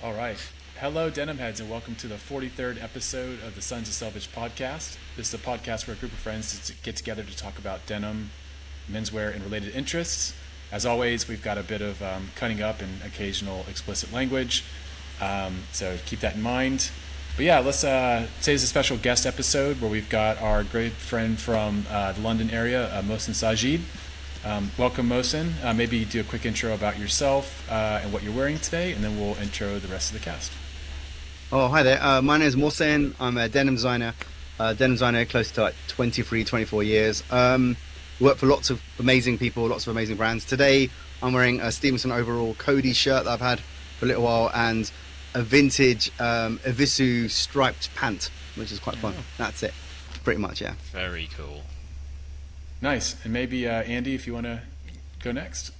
All right. Hello, Denimheads, and welcome to the 43rd episode of the Sons of Selvedge Podcast. This is a podcast where a group of friends get together to talk about denim, menswear, and related interests. As always, we've got a bit of cutting up and occasional explicit language, so keep that in mind. But yeah, let's say it's a special guest episode where we've got our great friend from the London area, Mohsin Sajid. Welcome, Mohsin. Maybe do a quick intro about yourself and what you're wearing today, and then we'll intro the rest of the cast. Oh, hi there. My name is Mohsin. I'm a denim designer. Close to like 23, 24 years. Work for lots of amazing people, lots of amazing brands. Today, I'm wearing a Stevenson overall Cody shirt that I've had for a little while, and a vintage Evisu striped pant, which is quite fun. That's it, pretty much, yeah. Very cool. Nice. And maybe Andy, if you want to go next.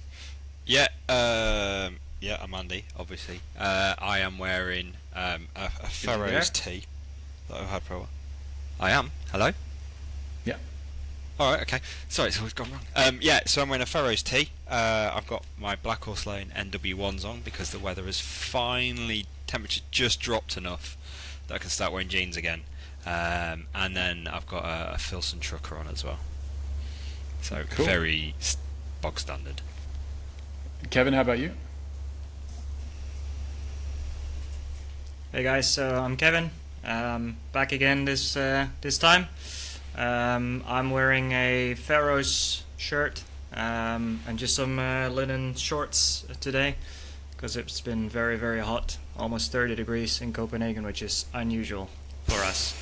Yeah, I'm Andy, obviously. I am wearing a Pharaoh's tee that I've had for a while. I am. Hello? Yeah. Alright, okay. Sorry, it's always gone wrong. So I'm wearing a Pharaoh's tee. I've got my Black Horse Lane NW1s on because the weather has finally, temperature just dropped enough that I can start wearing jeans again. And then I've got a Filson trucker on as well. So cool. Very bog standard. Kevin, how about you? Hey guys, so I'm Kevin. Back again this time. I'm wearing a Pharaoh's shirt and just some linen shorts today because it's been very, very hot, almost 30 degrees in Copenhagen, which is unusual for us.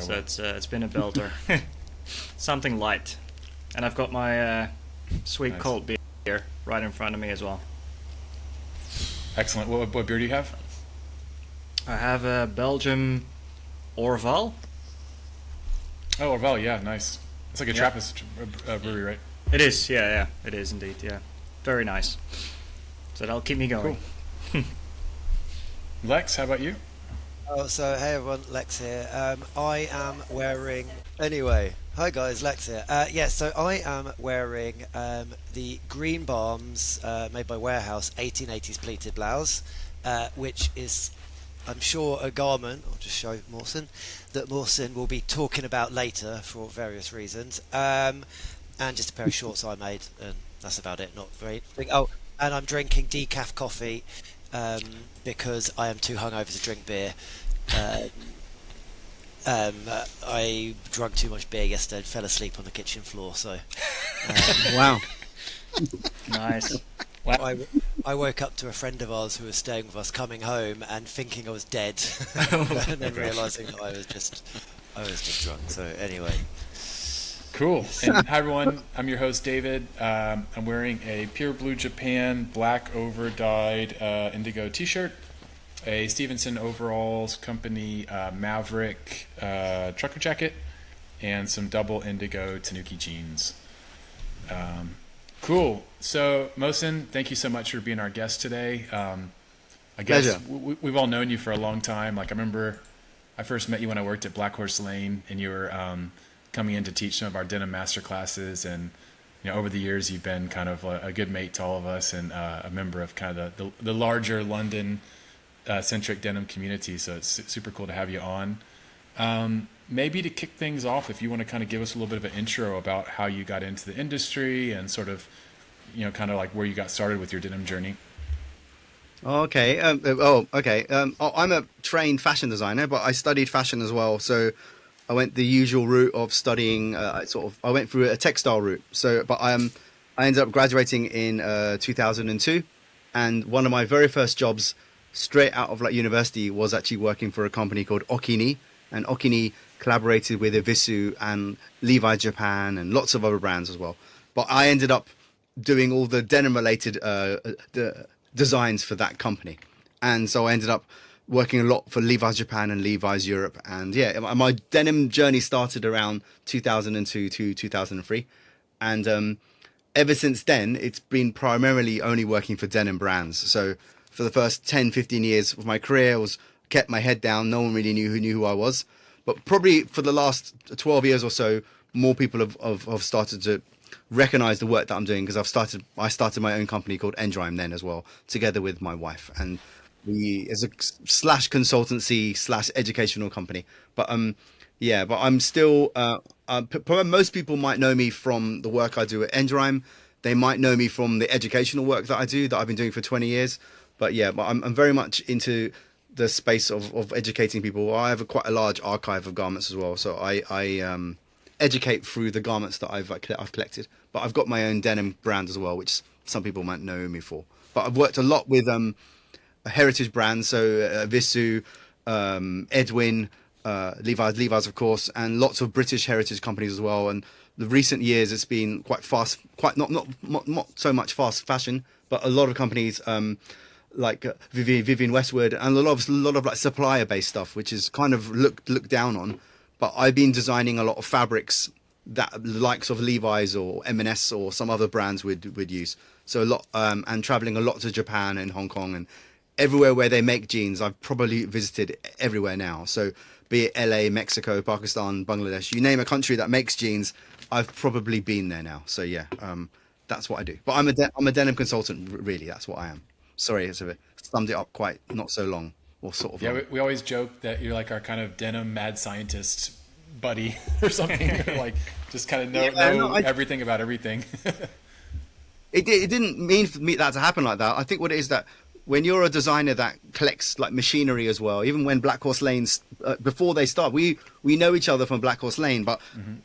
So it's been a belter. Something light. And I've got my sweet cold beer right in front of me as well. Excellent. What beer do you have? I have a Belgium Orval. Oh, Orval, yeah, nice. It's like a Trappist brewery, right? It is, yeah, it is indeed, yeah. Very nice. So that'll keep me going. Cool. Lex, how about you? Oh, so hey everyone, Lex here. I am wearing... Anyway, hi guys, Lex here. So I am wearing the Green Balms made by Warehouse 1880s pleated blouse, which is, I'm sure, a garment, I'll just show Mohsin, that Mohsin will be talking about later for various reasons. And just a pair of shorts I made, and that's about it, not very... Oh, and I'm drinking decaf coffee because I am too hungover to drink beer. I drank too much beer yesterday and fell asleep on the kitchen floor, so... Wow. Nice. I woke up to a friend of ours who was staying with us coming home and thinking I was dead, and then realising that I was just drunk. So anyway, cool. And hi everyone, I'm your host David. I'm wearing a Pure Blue Japan black over dyed indigo T-shirt, a Stevenson overalls company Maverick trucker jacket, and some double indigo Tanuki jeans. Cool. So, Mohsin, thank you so much for being our guest today. I guess we've all known you for a long time. Like, I remember I first met you when I worked at Black Horse Lane, and you were coming in to teach some of our denim master classes. And over the years, you've been kind of a good mate to all of us and a member of kind of the larger London centric denim community. So it's super cool to have you on. Maybe to kick things off, if you want to kind of give us a little bit of an intro about how you got into the industry and sort of, kind of like where you got started with your denim journey. Okay. I'm a trained fashion designer, but I studied fashion as well. So I went the usual route of studying. I went through a textile route. But I ended up graduating in 2002, and one of my very first jobs straight out of university was actually working for a company called Okini, and Okini collaborated with Evisu and Levi's Japan and lots of other brands as well. But I ended up doing all the denim related designs for that company. And so I ended up working a lot for Levi's Japan and Levi's Europe. And my denim journey started around 2002 to 2003. And ever since then, it's been primarily only working for denim brands. So for the first 10, 15 years of my career, I kept my head down. No one really knew who I was. But probably for the last 12 years or so, more people have started to recognize the work that I'm doing, because I started my own company called Endrime then as well, together with my wife. And We as a slash consultancy slash educational company, but yeah, but I'm still. Most people might know me from the work I do at Endrime. They might know me from the educational work that I do that I've been doing for 20 years. But yeah, but I'm very much into the space of educating people. I have quite a large archive of garments as well, so I educate through the garments that I've collected. But I've got my own denim brand as well, which some people might know me for. But I've worked a lot with heritage brands, so Visu, Edwin, Levi's of course, and lots of British heritage companies as well. And the recent years, it's been quite fast, quite not so much fast fashion, but a lot of companies like Vivienne Westwood, and a lot of like supplier based stuff, which is kind of looked down on. But I've been designing a lot of fabrics that the likes of Levi's or M&S or some other brands would use. So a lot, and traveling a lot to Japan and Hong Kong and everywhere where they make jeans. I've probably visited everywhere now. So be it LA, Mexico, Pakistan, Bangladesh, you name a country that makes jeans, I've probably been there now. So yeah, that's what I do. But I'm a denim consultant, really. That's what I am. Sorry, it's a bit summed it up quite not so long, or sort of. Yeah, long. we always joke that you're like our kind of denim mad scientist buddy or something. Like just kind of know everything about everything. It didn't mean for me that to happen like that. I think what it is that when you're a designer that collects like machinery as well, even when Black Horse Lane's before they start, we know each other from Black Horse Lane. But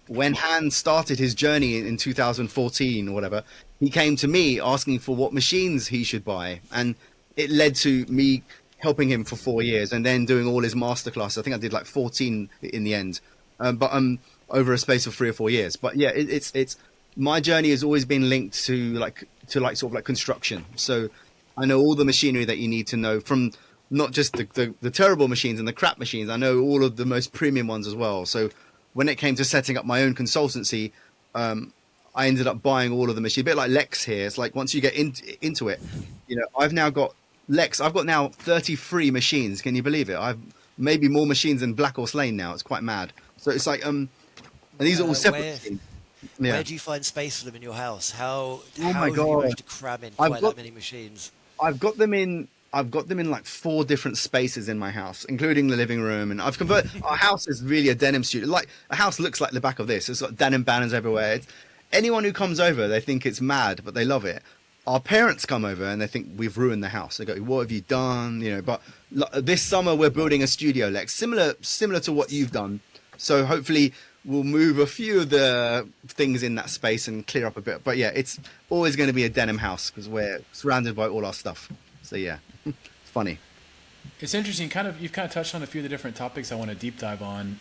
when Han started his journey in 2014 or whatever, he came to me asking for what machines he should buy, and it led to me helping him for 4 years and then doing all his masterclass. I think I did like 14 in the end, but over a space of 3 or 4 years. But yeah, it's my journey has always been linked to sort of like construction. So I know all the machinery that you need to know, from not just the terrible machines and the crap machines. I know all of the most premium ones as well. So when it came to setting up my own consultancy, I ended up buying all of the machines. A bit like Lex here. It's like once you get into it, you know, I've now got Lex. I've got now 33 machines. Can you believe it? I've maybe more machines than Black Horse Lane now. It's quite mad. So it's like and these are all separate machines. Yeah. Where do you find space for them in your house? How my do you God. manage to cram in quite that many machines? I've got them in like 4 different spaces in my house, including the living room. And I've converted our house is really a denim studio. Like a house looks like the back of this. It's got denim banners everywhere. Anyone who comes over, they think it's mad, but they love it. Our parents come over and they think we've ruined the house. They go, "What have you done?" You know. But this summer we're building a studio, Lex, similar to what you've done. So hopefully we'll move a few of the things in that space and clear up a bit. But yeah, it's always going to be a denim house because we're surrounded by all our stuff. So yeah, it's funny. It's interesting. You've kind of touched on a few of the different topics I want to deep dive on,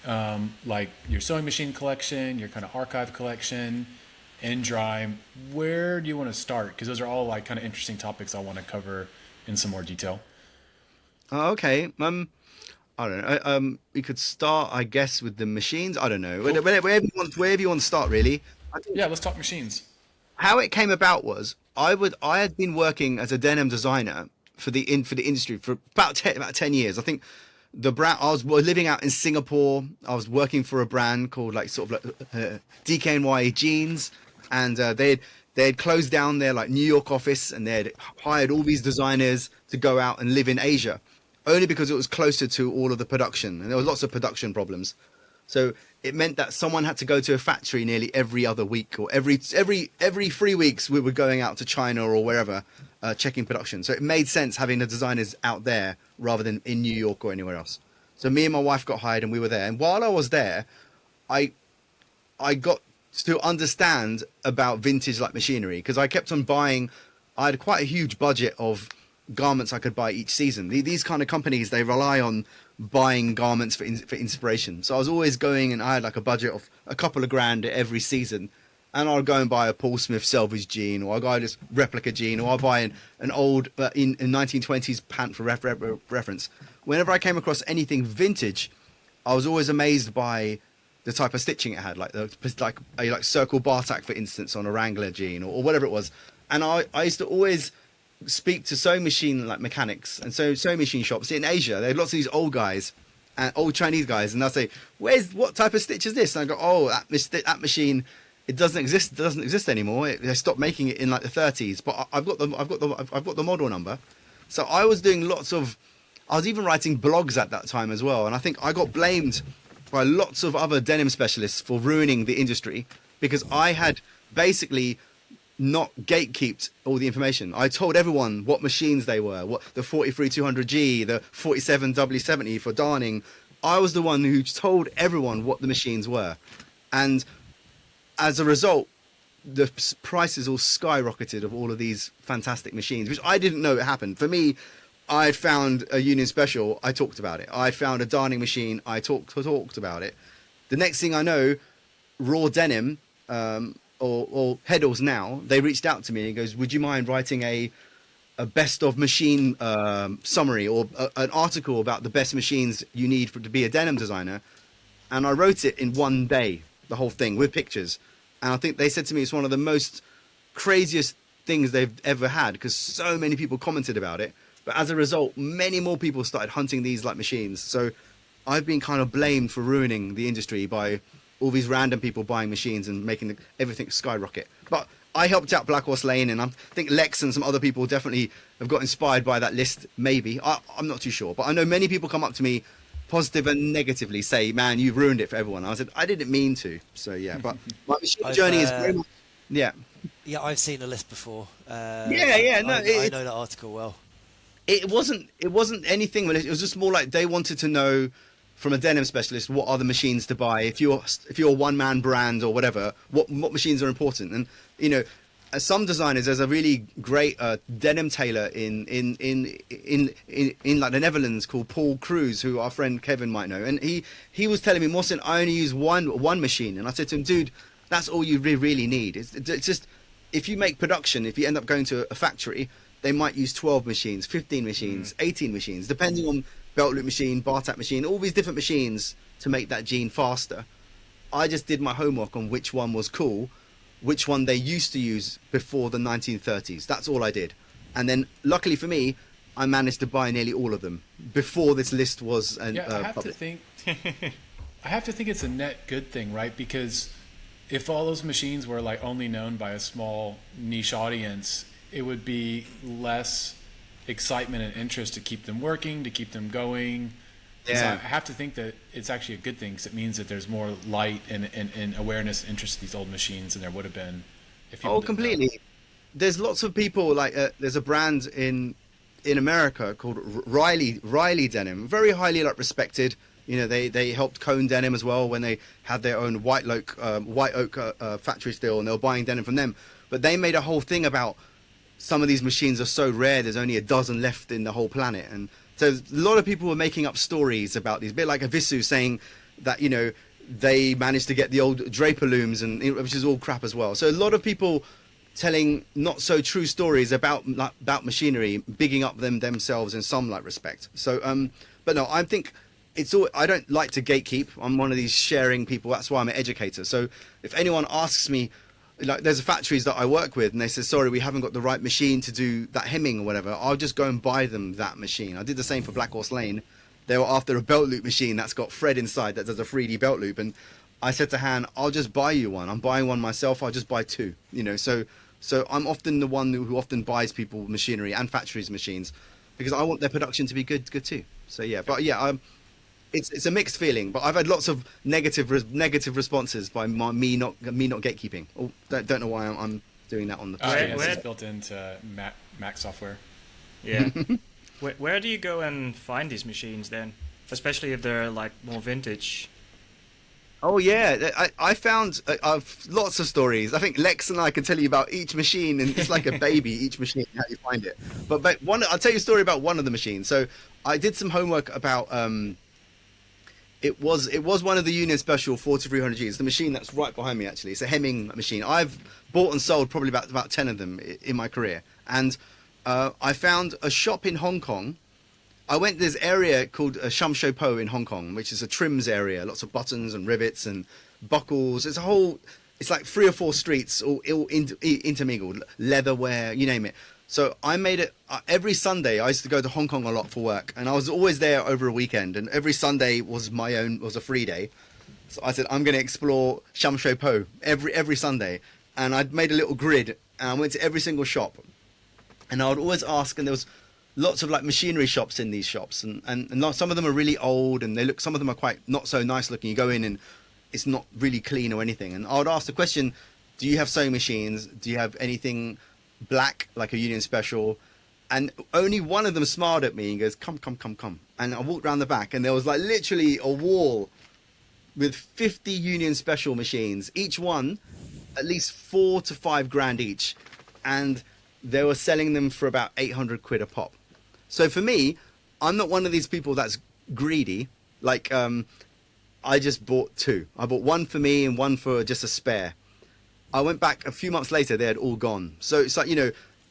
like your sewing machine collection, your kind of archive collection, Endrime. Where do you want to start? Because those are all like kind of interesting topics I want to cover in some more detail. Okay. I don't know. We could start, I guess, with the machines. I don't know. Cool. Wherever you want to start, really. Yeah, let's talk machines. How it came about was I had been working as a denim designer for the industry for about 10 years. I think the brand, I was living out in Singapore. I was working for a brand called like DKNY Jeans, and they had closed down their like New York office, and they had hired all these designers to go out and live in Asia, only because it was closer to all of the production, and there was lots of production problems. So it meant that someone had to go to a factory nearly every other week, or every 3 weeks we were going out to China or wherever, checking production. So it made sense having the designers out there rather than in New York or anywhere else. So me and my wife got hired and we were there. And while I was there, I got to understand about vintage like machinery, because I kept on buying. I had quite a huge budget of garments I could buy each season. These kind of companies, they rely on buying garments for inspiration. So I was always going, and I had like a budget of a couple of grand every season, and I'll go and buy a Paul Smith Selvedge jean, or I'll go this replica jean, or I'll buy an old in 1920s pant for reference. Whenever I came across anything vintage, I was always amazed by the type of stitching it had, like circle bar tack, for instance, on a Wrangler jean or whatever it was. And I used to always speak to sewing machine like mechanics and sewing machine shops in Asia. They had lots of these old guys and old Chinese guys, and they'll say, what type of stitch is this? And I go, oh, that machine, it doesn't exist anymore. They stopped making it in like the 30s, but I've got the model number. So I was doing I was even writing blogs at that time as well. And I think I got blamed by lots of other denim specialists for ruining the industry because I had basically not gatekeeped all the information. I told everyone what machines they were, what the 43-200G, the 47W70 for darning. I was the one who told everyone what the machines were. And as a result, the prices all skyrocketed of all of these fantastic machines, which I didn't know it happened. For me, I found a Union Special, I talked about it. I found a darning machine, I talked about it. The next thing I know, Raw Denim, or Heddles now, they reached out to me and goes, would you mind writing a best of machine summary or an article about the best machines you need to be a denim designer? And I wrote it in one day, the whole thing with pictures. And I think they said to me it's one of the most craziest things they've ever had because so many people commented about it. But as a result, many more people started hunting these like machines. So I've been kind of blamed for ruining the industry by all these random people buying machines and making everything skyrocket. But I helped out Black Horse Lane, and I think Lex and some other people definitely have got inspired by that list, maybe. I'm not too sure. But I know many people come up to me, positive and negatively, say, man, you've ruined it for everyone. I said, I didn't mean to. So, yeah. But my machine journey is very much... Yeah. Yeah, I've seen the list before. No, I know that article well. It wasn't anything. It was just more like they wanted to know from a denim specialist what are the machines to buy if you're a one-man brand or whatever. What machines are important? And you know, as some designers, there's a really great denim tailor in like the Netherlands called Paul Cruz, who our friend Kevin might know. And he was telling me, Mohsin, I only use one machine. And I said to him, dude, that's all you really need. It's just if you make production, if you end up going to a factory, they might use 12 machines, 15 machines, 18 machines, depending on belt loop machine, bar tap machine, all these different machines to make that jean faster. I just did my homework on which one was cool, which one they used to use before the 1930s. That's all I did. And then luckily for me, I managed to buy nearly all of them before this list was I have public. to think it's a net good thing, right? Because if all those machines were like only known by a small niche audience, it would be less excitement and interest to keep them working, to keep them going. Yeah. So I have to think that it's actually a good thing because it means that there's more light and awareness and interest in these old machines than there would have been if you completely. There's lots of people like there's a brand in America called Riley Denim, very highly respected. You know, they helped Cone Denim as well when they had their own white oak factory still, and they were buying denim from them. But they made a whole thing about some of these machines are so rare, there's only a dozen left in the whole planet. And so a lot of people were making up stories about these, a bit like Avisu saying that, you know, they managed to get the old Draper looms, and which is all crap as well. So a lot of people telling not so true stories about machinery, bigging up themselves in some respect. So, but no, I think I don't like to gatekeep. I'm one of these sharing people. That's why I'm an educator. So if anyone asks me, like there's factories that I work with and they say, sorry, we haven't got the right machine to do that hemming or whatever, I'll just go and buy them that machine. I did the same for Black Horse Lane. They were after a belt loop machine that's got thread inside that does a 3D belt loop. And I said to Han, I'll just buy you one. I'm buying one myself. I'll just buy two, you know. So I'm often the one who often buys people machinery and factories machines because I want their production to be good too. So yeah, but yeah, it's a mixed feeling, but I've had lots of negative responses by me not gatekeeping. Oh, don't know why I'm doing that on the. It's built into Mac software. Yeah. Where do you go and find these machines then, especially if they're like more vintage? Oh yeah, I found I've lots of stories. I think Lex and I can tell you about each machine, and it's like a baby. Each machine, how you find it. But I'll tell you a story about one of the machines. So I did some homework about. It was one of the Union Special 4300Gs. It's the machine that's right behind me, actually. It's a hemming machine. I've bought and sold probably about 10 of them in my career. And I found a shop in Hong Kong. I went to this area called Sham Shui Po in Hong Kong, which is a trims area. Lots of buttons and rivets and buckles. It's like 3 or 4 streets all intermingled. Leatherware, you name it. So I made it every Sunday. I used to go to Hong Kong a lot for work, and I was always there over a weekend. And every Sunday was a free day. So I said I'm going to explore Sham Shui Po every Sunday, and I'd made a little grid, and I went to every single shop, and I would always ask. And there was lots of like machinery shops in these shops, and some of them are really old, and some of them are quite not so nice looking. You go in and it's not really clean or anything. And I would ask the question, do you have sewing machines? Do you have anything black, like a Union Special? And only one of them smiled at me and goes, come. And I walked around the back, and there was like literally a wall with 50 Union Special machines, each one at least 4 to 5 grand each. And they were selling them for about 800 quid a pop. So for me, I'm not one of these people that's greedy. Like, I just bought 2. I bought one for me and one for just a spare. I went back a few months later, they had all gone. So it's like,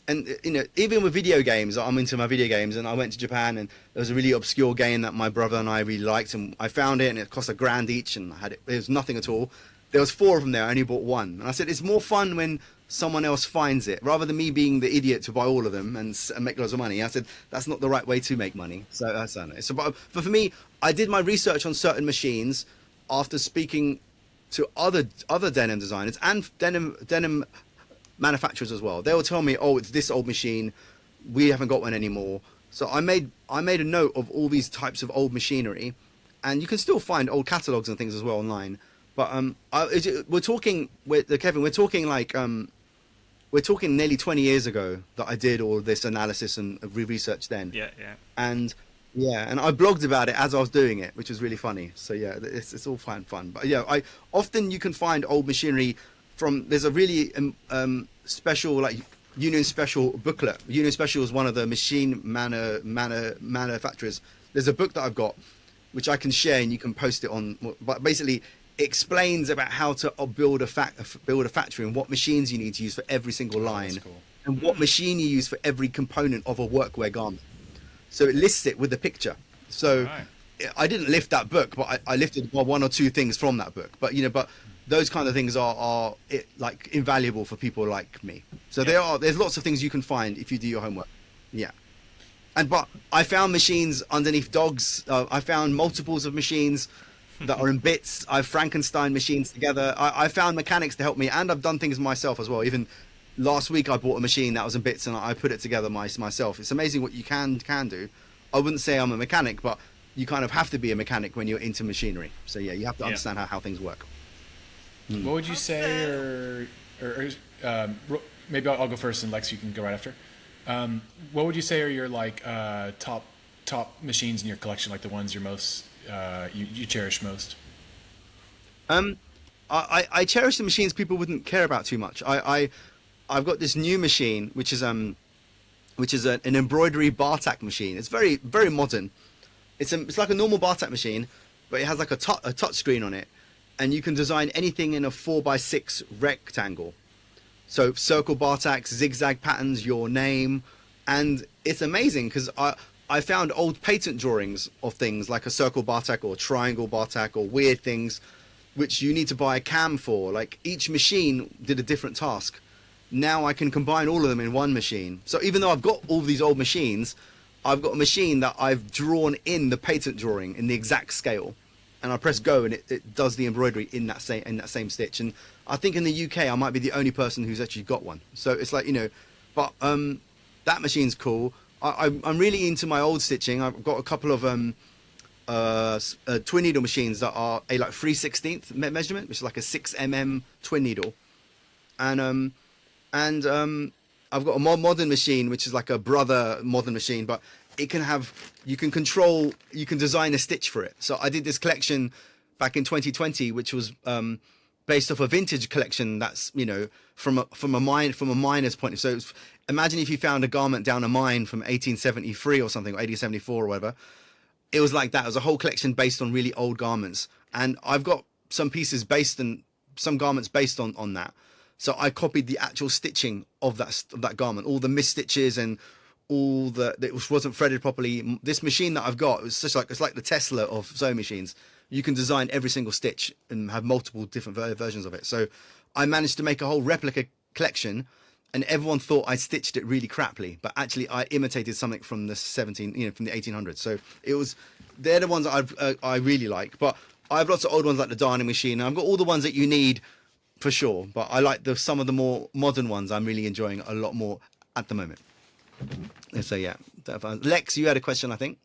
and even with video games, I'm into my video games, and I went to Japan, and there was a really obscure game that my brother and I really liked, and I found it, and it cost $1,000 each, and it was nothing at all. There was 4 of them there. I only bought one, and I said it's more fun when someone else finds it rather than me being the idiot to buy all of them and make loads of money. I said that's not the right way to make money. So that's so. But for me, I did my research on certain machines after speaking to other denim designers and denim manufacturers as well. They will tell me, oh, it's this old machine, we haven't got one anymore. So I made a note of all these types of old machinery, and you can still find old catalogs and things as well online. But we're talking with Kevin. We're talking like we're talking nearly 20 years ago that I did all this analysis and research then. Yeah. And I blogged about it as I was doing it, which was really funny. So yeah, it's all fun. But yeah, often you can find old machinery from. There's a really special like Union Special booklet. Union Special is one of the machine manufacturers. There's a book that I've got, which I can share and you can post it on. But basically, explains about how to build a factory and what machines you need to use for every single line, That's cool. and what machine you use for every component of a workwear garment. So it lists it with the picture. So Right. I didn't lift that book, but I lifted one or two things from that book. But but those kind of things are like invaluable for people like me. So there's lots of things you can find if you do your homework. Yeah. But I found machines underneath dogs. I found multiples of machines that are in bits. I've Frankenstein machines together. I found mechanics to help me, and I've done things myself as well. Even last week I bought a machine that was in bits and I put it together myself. It's amazing what you can do. I wouldn't say I'm a mechanic, but you kind of have to be a mechanic when you're into machinery. So yeah, you have to understand how things work. What would you say, or maybe I'll go first and Lex, you can go right after. What would you say are your like top machines in your collection, like the ones you're most you cherish most? I cherish the machines people wouldn't care about too much. I've got this new machine which is an embroidery bar tack machine. It's very, very modern. It's like a normal bar tack machine, but it has like a touch screen on it, and you can design anything in a 4x6 rectangle. So circle bar tacks, zigzag patterns, your name, and it's amazing because I found old patent drawings of things like a circle bar tack or triangle bar tack or weird things which you need to buy a cam for. Like each machine did a different task. Now I can combine all of them in one machine. So even though I've got all these old machines, I've got a machine that I've drawn in the patent drawing in the exact scale, and I press go and it does the embroidery in that same stitch. And I think in the UK I might be the only person who's actually got one. So it's like, but that machine's cool. I'm really into my old stitching. I've got a couple of twin needle machines that are a like 3/16 measurement, which is like a 6 twin needle, and I've got a more modern machine which is like a brother modern machine, but you can design a stitch for it. So I did this collection back in 2020, which was based off a vintage collection that's from a miner's point of view. So imagine if you found a garment down a mine from 1873 or something, or 1874 or whatever. It was like that. It was a whole collection based on really old garments, and I've got some pieces some garments based on that. So I copied the actual stitching of that garment, all the misstitches and all that wasn't threaded properly. This machine that I've got, it's like the Tesla of sewing machines. You can design every single stitch and have multiple different versions of it. So I managed to make a whole replica collection, and everyone thought I stitched it really crappily, but actually I imitated something from the from the 1800s. So they're the ones that I really like. But I have lots of old ones like the darning machine. I've got all the ones that you need for sure, but I like some of the more modern ones. I'm really enjoying a lot more at the moment. So yeah, Lex, you had a question, I think.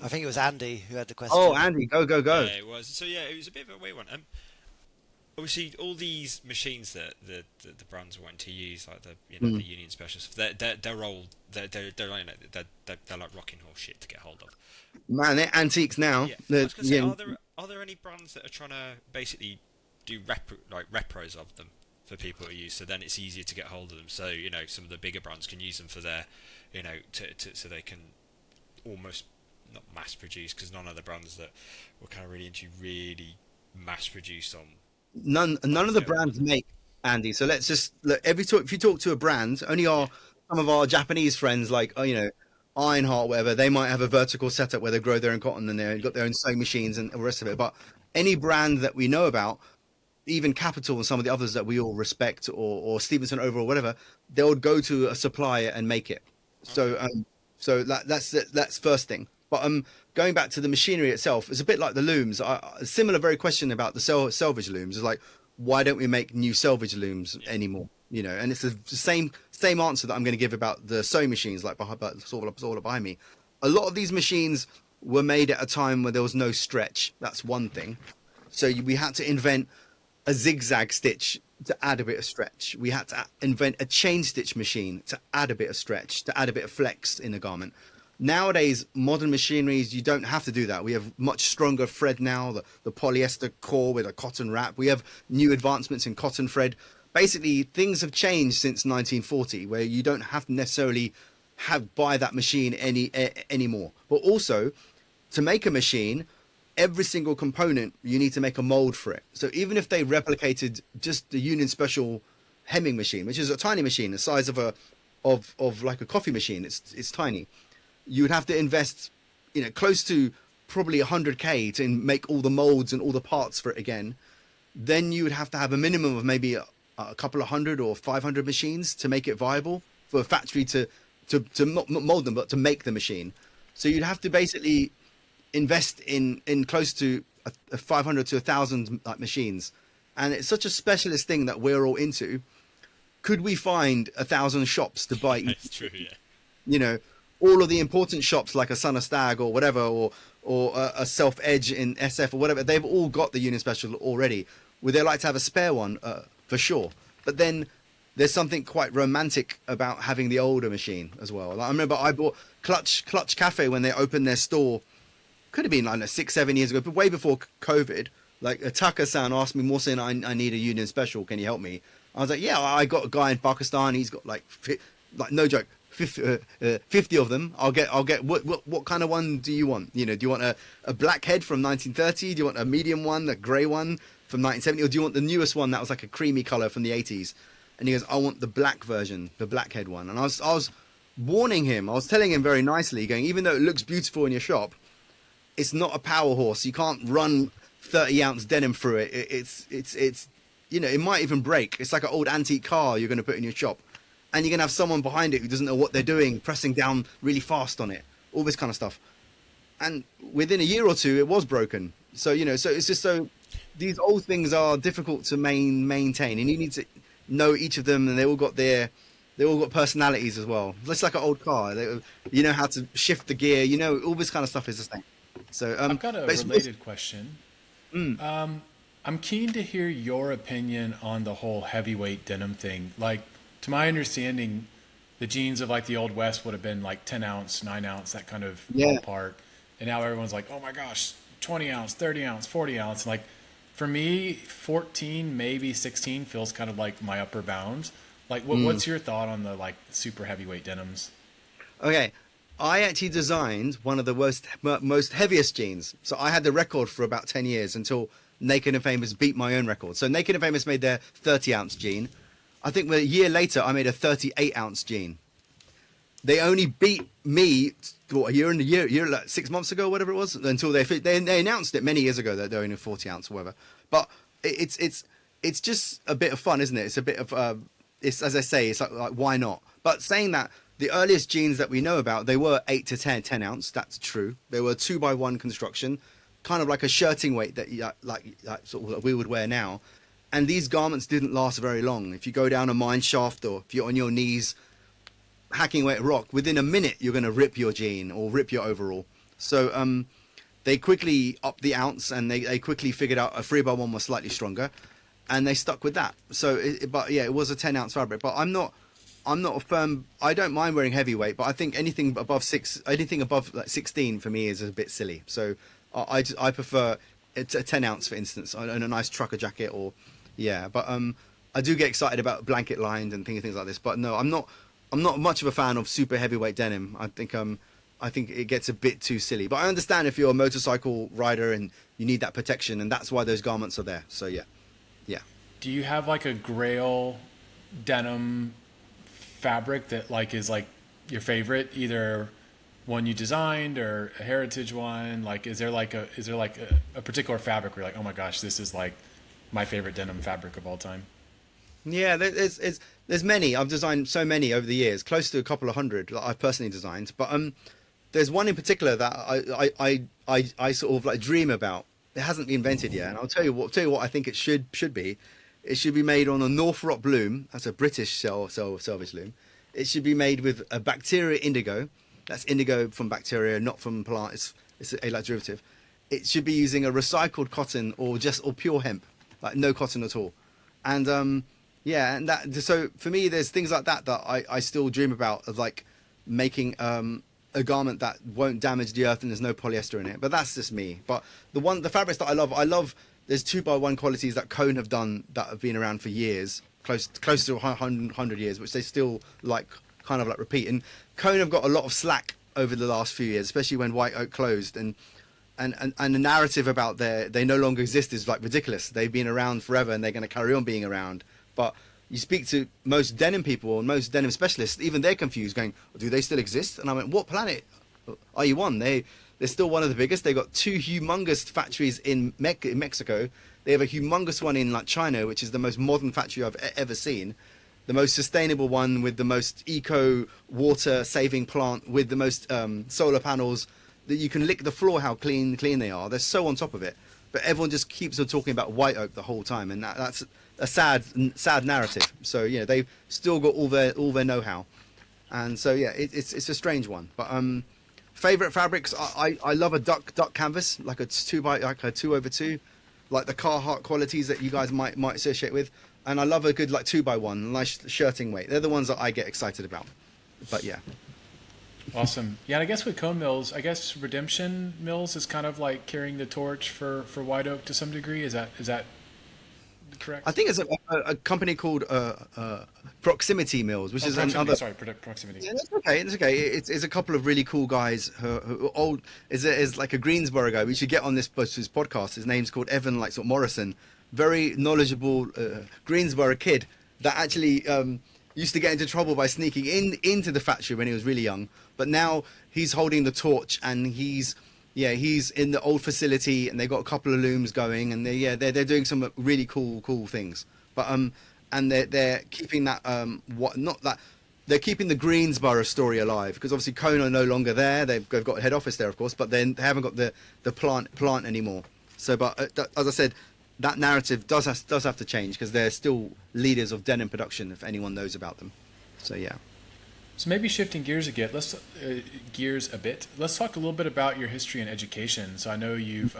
I think it was Andy who had the question. Oh, Andy, go. Yeah, it was. So yeah, it was a bit of a weird one. Obviously, all these machines that the brands want to use, like the the Union Specials, they're old. They're like rocking horse shit to get hold of. Man, they're antiques now. Yeah. I was gonna say, are there any brands that are trying to basically do repros of them for people to use? So then it's easier to get hold of them. So some of the bigger brands can use them for their, so they can almost not mass produce, because none of the brands that we're kind of really into really mass produce on. None of the brands make, Andy. So let's just look. If you talk to a brand, only some of our Japanese friends, like Ironheart, whatever, they might have a vertical setup where they grow their own cotton and they've got their own sewing machines and the rest of it. But any brand that we know about, even Capital and some of the others that we all respect, or Stevenson Overall, whatever, they'll go to a supplier and make it. So that's first thing. But going back to the machinery itself, it's a bit like the looms. A similar very question about the selvage looms is like, why don't we make new selvage looms anymore? And it's the same answer that I'm going to give about the sewing machines, like sort of behind me. A lot of these machines were made at a time where there was no stretch. That's one thing. So we had to invent a zigzag stitch to add a bit of stretch. We had to invent a chain stitch machine to add a bit of stretch, to add a bit of flex in the garment. Nowadays, modern machineries, you don't have to do that. We have much stronger thread now, the polyester core with a cotton wrap. We have new advancements in cotton thread. Basically, things have changed since 1940, where you don't have to necessarily buy that machine anymore. But also, to make a machine, every single component, you need to make a mold for it. So even if they replicated just the Union Special hemming machine, which is a tiny machine, the size of like a coffee machine, it's tiny. You would have to invest, close to probably 100K to make all the molds and all the parts for it again. Then you would have to have a minimum of maybe a couple of 100 or 500 machines to make it viable for a factory to not mold them, but to make the machine. So you'd have to basically invest in close to a 500 to 1,000 machines. And it's such a specialist thing that we're all into. Could we find 1,000 shops to buy? That's true, yeah. All of the important shops like a Son of Stag or whatever, or a Selvedge in SF or whatever, they've all got the Union Special already. Would they like to have a spare one? For sure. But then there's something quite romantic about having the older machine as well. Like, I remember I bought Clutch Cafe when they opened their store. Could have been like 6-7 years ago, but way before COVID. Like a Tucker-san asked me, Mohsin, I need a Union Special. Can you help me? I was like, yeah, I got a guy in Pakistan. He's got like no joke, 50 of them. I'll get. What kind of one do you want? Do you want a black head from 1930? Do you want a medium one, a grey one from 1970, or do you want the newest one that was like a creamy color from the 80s? And he goes, I want the black version, the black head one. And I was warning him. I was telling him very nicely, going, even though it looks beautiful in your shop, it's not a power horse. You can't run 30-ounce denim through it. It's it might even break. It's like an old antique car you're going to put in your shop. And you're going to have someone behind it who doesn't know what they're doing, pressing down really fast on it, all this kind of stuff. And within a year or two, it was broken. So, so it's just these old things are difficult to maintain, and you need to know each of them, and they all got personalities as well. It's like an old car. You know how to shift the gear, all this kind of stuff is the same. So I've got a related question. I'm keen to hear your opinion on the whole heavyweight denim thing. Like, to my understanding, the jeans of like the Old West would have been like 10 ounce, 9 ounce, that kind of ballpark. And now everyone's like, oh my gosh, 20 ounce, 30 ounce, 40 ounce. And like, for me, 14, maybe 16 feels kind of like my upper bound. Like, what's your thought on the like super heavyweight denims? Okay. I actually designed one of the most heaviest jeans. So I had the record for about 10 years until Naked and Famous beat my own record. So Naked and Famous made their 30-ounce jean. I think a year later, I made a 38-ounce jean. They only beat me, a year, like 6 months ago, whatever it was, until they announced it many years ago that they're only 40-ounce or whatever. But it's just a bit of fun, isn't it? It's a bit of, it's, as I say, it's like why not? But saying that, the earliest jeans that we know about, they were 8 to 10 ounce. That's true. They were 2x1 construction, kind of like a shirting weight that like sort of we would wear now. And these garments didn't last very long. If you go down a mine shaft or if you're on your knees, hacking away at rock, within a minute you're going to rip your jean or rip your overall. So they quickly upped the ounce, and they quickly figured out a 3x1 was slightly stronger, and they stuck with that. So, it was a 10-ounce fabric. But I'm not a firm. I don't mind wearing heavyweight, but I think anything above like 16 for me is a bit silly. So I prefer it's a 10-ounce, for instance, on a nice trucker jacket or But I do get excited about blanket lined and things like this. But no, I'm not much of a fan of super heavyweight denim. I think it gets a bit too silly. But I understand if you're a motorcycle rider and you need that protection, and that's why those garments are there. So yeah. Do you have like a grail denim fabric that like is like your favorite, either one you designed or a heritage one? Like, is there like a particular fabric where you're like, oh my gosh, this is like my favorite denim fabric of all time? Yeah, there's many. I've designed so many over the years, close to a couple of hundred that I've personally designed. But there's one in particular that I sort of like dream about. It hasn't been invented yet, and I'll tell you what I think it should be. It should be made on a Northrop loom. That's a British selvage loom. It should be made with a bacteria indigo. That's indigo from bacteria, not from plant. It's a like derivative. It should be using a recycled cotton or pure hemp, like no cotton at all. And and that. So for me, there's things like that I still dream about, of like making a garment that won't damage the earth and there's no polyester in it. But that's just me. But the fabrics that I love. There's 2x1 qualities that Cone have done that have been around for years, close to 100 years, which they still like kind of like repeat. And Cone have got a lot of slack over the last few years, especially when White Oak closed, and the narrative about they no longer exist is like ridiculous. They've been around forever and they're going to carry on being around. But you speak to most denim people and most denim specialists, even they're confused, going, do they still exist? And I went, what planet are you on? They're still one of the biggest. They've got 2 humongous factories in Mexico. They have a humongous one in like China, which is the most modern factory I've ever seen. The most sustainable one with the most eco water saving plant with the most solar panels that you can lick the floor how clean they are. They're so on top of it. But everyone just keeps on talking about White Oak the whole time, and that's a sad narrative. So they've still got all their know-how, and so it's a strange one. But favorite fabrics, I love a duck canvas, like a 2x2, like the Carhartt qualities that you guys might associate with, and I love a good like 2x1, nice shirting weight. They're the ones that I get excited about. But yeah. Awesome. Yeah, and I guess with Cone Mills, I guess Redemption Mills is kind of like carrying the torch for White Oak to some degree. Is that correct? I think it's a company called Proximity Mills, which is another. Sorry, Proximity. Yeah, it's okay. It's okay. It's a couple of really cool guys who old. Is like a Greensboro guy. We should get on this podcast. His name's called Evan, like sort of Morrison. Very knowledgeable Greensboro kid that actually used to get into trouble by sneaking into the factory when he was really young. But now he's holding the torch, and he's in the old facility, and they've got a couple of looms going, and they're doing some really cool things. But and they're keeping that they're keeping the Greensboro story alive, because obviously Cone are no longer there. They've got a head office there, of course, but then they haven't got the plant anymore. So, but as I said, that narrative does have to change, because they're still leaders of denim production, if anyone knows about them. So yeah. So maybe shifting gears a bit, let's talk a little bit about your history and education. So I know you've,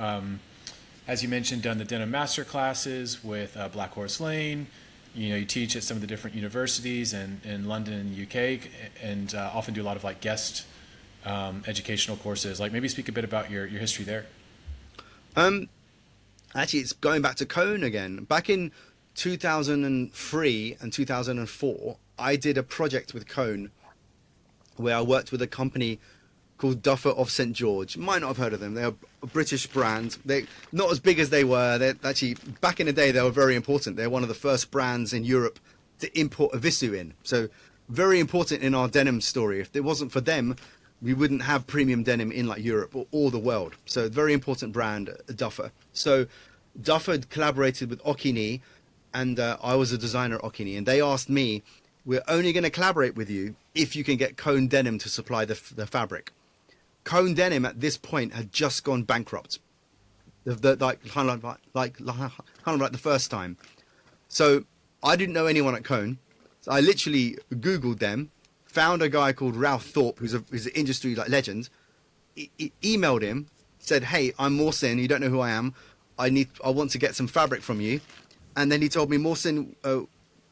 as you mentioned, done the denim master classes with Black Horse Lane. You teach at some of the different universities in London and the UK, and often do a lot of like guest educational courses. Like maybe speak a bit about your history there. Actually, it's going back to Cone again. Back in 2003 and 2004, I did a project with Cone where I worked with a company called Duffer of St. George. You might not have heard of them. They're a British brand. They're not as big as they were. They're actually, back in the day, they were very important. They're one of the first brands in Europe to import a Visu in. So very important in our denim story. If it wasn't for them, we wouldn't have premium denim in like Europe or the world. So very important brand, Duffer. So Duffer collaborated with Okini, and I was a designer at Okini, and they asked me, we're only going to collaborate with you if you can get Cone Denim to supply the fabric. Cone Denim at this point had just gone bankrupt, kind of like the first time. So I didn't know anyone at Cone. So I literally Googled them, found a guy called Ralph Thorpe, who's an industry like legend. Emailed him, said, "Hey, I'm Mohsin. You don't know who I am. I want to get some fabric from you." And then he told me, "Mohsin,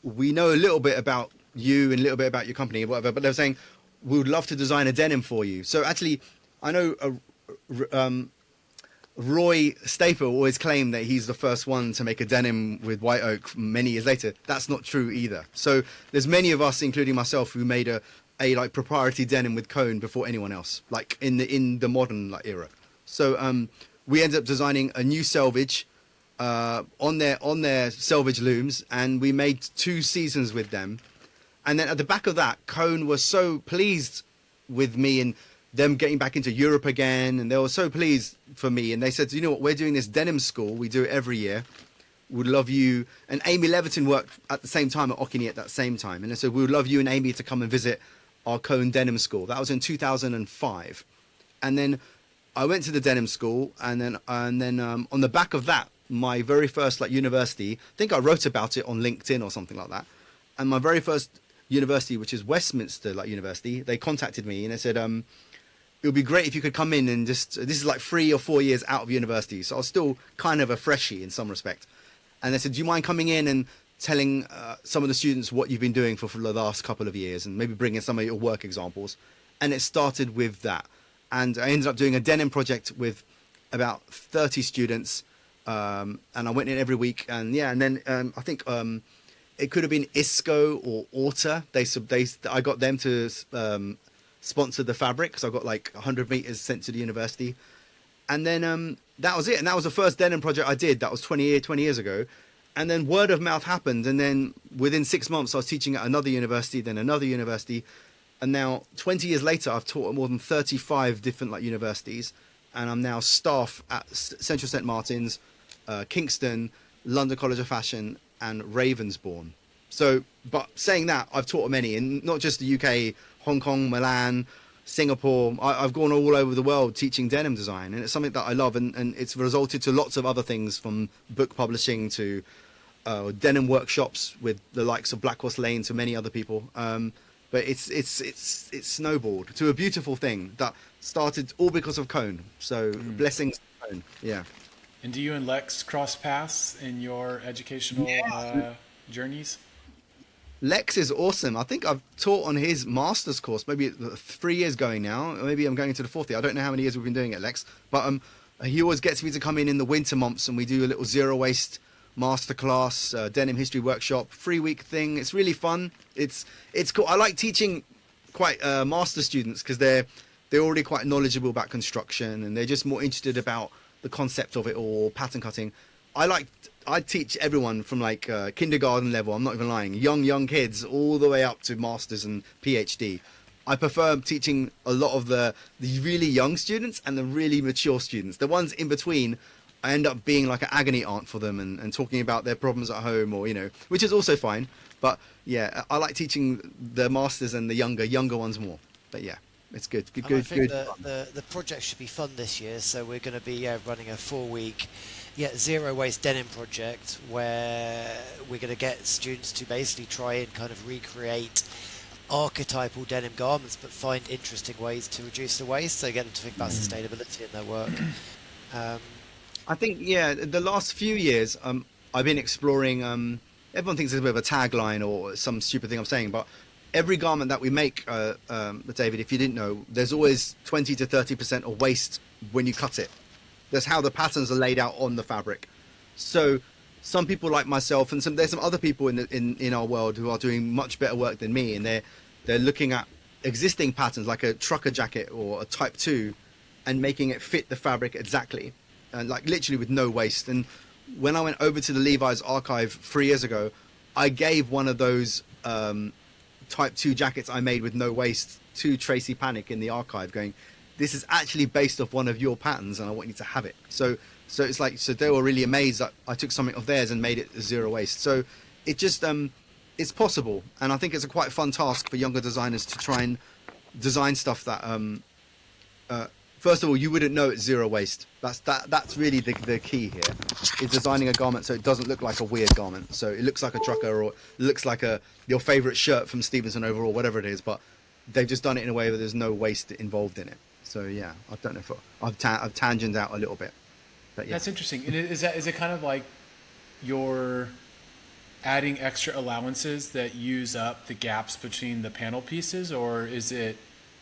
we know a little bit about you and a little bit about your company, whatever. But they're saying we would love to design a denim for you." So actually, I know Roy Staple always claimed that he's the first one to make a denim with white oak many years later. That's not true either. So there's many of us, including myself, who made a like proprietary denim with cone before anyone else, like in the modern like era. So we ended up designing a new selvage on their selvage looms, and we made 2 seasons with them. And then at the back of that, Cone was so pleased with me and them getting back into Europe again, and they were so pleased for me. And they said, "You know what? We're doing this denim school. We do it every year. Would love you." And Amy Leviton worked at the same time at Okini at that same time, and they said, "We would love you and Amy to come and visit our Cone Denim School." That was in 2005, and then I went to the denim school, and then on the back of that, my very first like university. I think I wrote about it on LinkedIn or something like that. And my very first university, which is Westminster like University, they contacted me and they said, "It would be great if you could come in and just." This is like 3 or 4 years out of university, so I was still kind of a freshie in some respect. And they said, "Do you mind coming in and telling some of the students what you've been doing for the last couple of years, and maybe bring in some of your work examples?" And it started with that. And I ended up doing a denim project with about 30 students, and I went in every week. And yeah, and then I think it could have been ISCO or Orta. I got them to sponsor the fabric, because I got like 100 meters sent to the university. And then that was it. And that was the first denim project I did. That was 20 years ago. And then word of mouth happened. And then within 6 months, I was teaching at another university, then another university. And now 20 years later, I've taught at more than 35 different like universities. And I'm now staff at Central St. Martin's, Kingston, London College of Fashion, and Ravensbourne. So, but saying that, I've taught many, and not just the UK, Hong Kong, Milan, Singapore. I've gone all over the world teaching denim design, and it's something that I love, and it's resulted to lots of other things, from book publishing to denim workshops with the likes of Black Horse Lane to many other people. But it's snowballed to a beautiful thing that started all because of Cone. So blessings to Cone. Yeah. And do you and Lex cross paths in your educational journeys? Lex is awesome. I think I've taught on his master's course, maybe 3 years going now. Maybe I'm going into the 4th year. I don't know how many years we've been doing it, Lex. But he always gets me to come in the winter months, and we do a little zero waste masterclass, denim history workshop, 3-week thing. It's really fun. It's cool. I like teaching quite master students, because they're already quite knowledgeable about construction, and they're just more interested about the concept of it, or pattern cutting. I teach everyone from like kindergarten level. I'm not even lying. Young kids all the way up to masters and PhD. I prefer teaching a lot of the really young students and the really mature students. The ones in between, I end up being like an agony aunt for them, and talking about their problems at home, or which is also fine. But yeah, I like teaching the masters and the younger ones more. But yeah, it's good. I think the project should be fun this year, so we're going to be running a 4-week zero waste denim project, where we're going to get students to basically try and kind of recreate archetypal denim garments, but find interesting ways to reduce the waste, so get them to think about sustainability in their work. I think the last few years I've been exploring, everyone thinks it's a bit of a tagline or some stupid thing I'm saying, but every garment that we make, David, if you didn't know, there's always 20 to 30% of waste when you cut it. That's how the patterns are laid out on the fabric. So some people like myself, and there's some other people in our world who are doing much better work than me, and they're looking at existing patterns like a trucker jacket or a type 2 and making it fit the fabric exactly, and like literally with no waste. And when I went over to the Levi's archive 3 years ago, I gave one of those type 2 jackets I made with no waste to Tracy Panic in the archive, going, "This is actually based off one of your patterns, and I want you to have it." So it's like, so they were really amazed that I took something of theirs and made it zero waste. So it just it's possible, and I think it's a quite fun task for younger designers to try and design stuff that first of all, you wouldn't know it's zero waste. That's really the key here, is designing a garment so it doesn't look like a weird garment. So it looks like a trucker, or it looks like your favorite shirt from Stevenson Overall, whatever it is, but they've just done it in a way where there's no waste involved in it. So yeah, I don't know if I've tangented out a little bit, but yeah. That's interesting. And is it kind of like you're adding extra allowances that use up the gaps between the panel pieces, or is it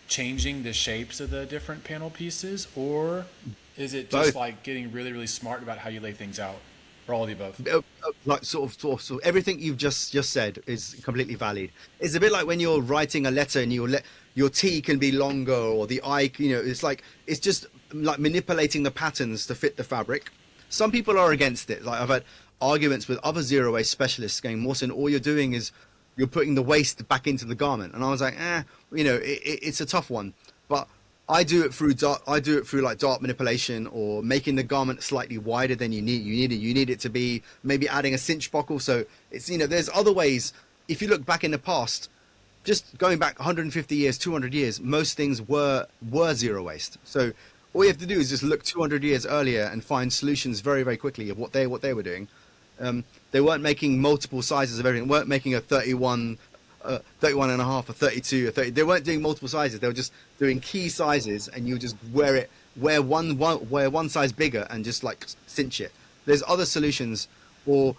changing the shapes of the different panel pieces, or is it just Both. like getting really, really smart about how you lay things out, or all of the above? Like sort of everything you've just said is completely valid. It's a bit like when you're writing a letter and your T can be longer, or the I, it's just like manipulating the patterns to fit the fabric. Some people are against it. Like I've had arguments with other zero waste specialists going, Mohsin, all you're doing is you're putting the waste back into the garment. And I was like, it's a tough one. But I do it through like dart manipulation, or making the garment slightly wider than you need. You need it to be maybe adding a cinch buckle. So it's, there's other ways. If you look back in the past, just going back 150 years, 200 years, most things were zero waste. So all you have to do is just look 200 years earlier and find solutions very, very quickly of what they were doing. They weren't making multiple sizes of everything. They weren't making a 31 and a half, a 32, a 30. They weren't doing multiple sizes. They were just doing key sizes, and you just wear one size bigger and just like cinch it. There's other solutions, or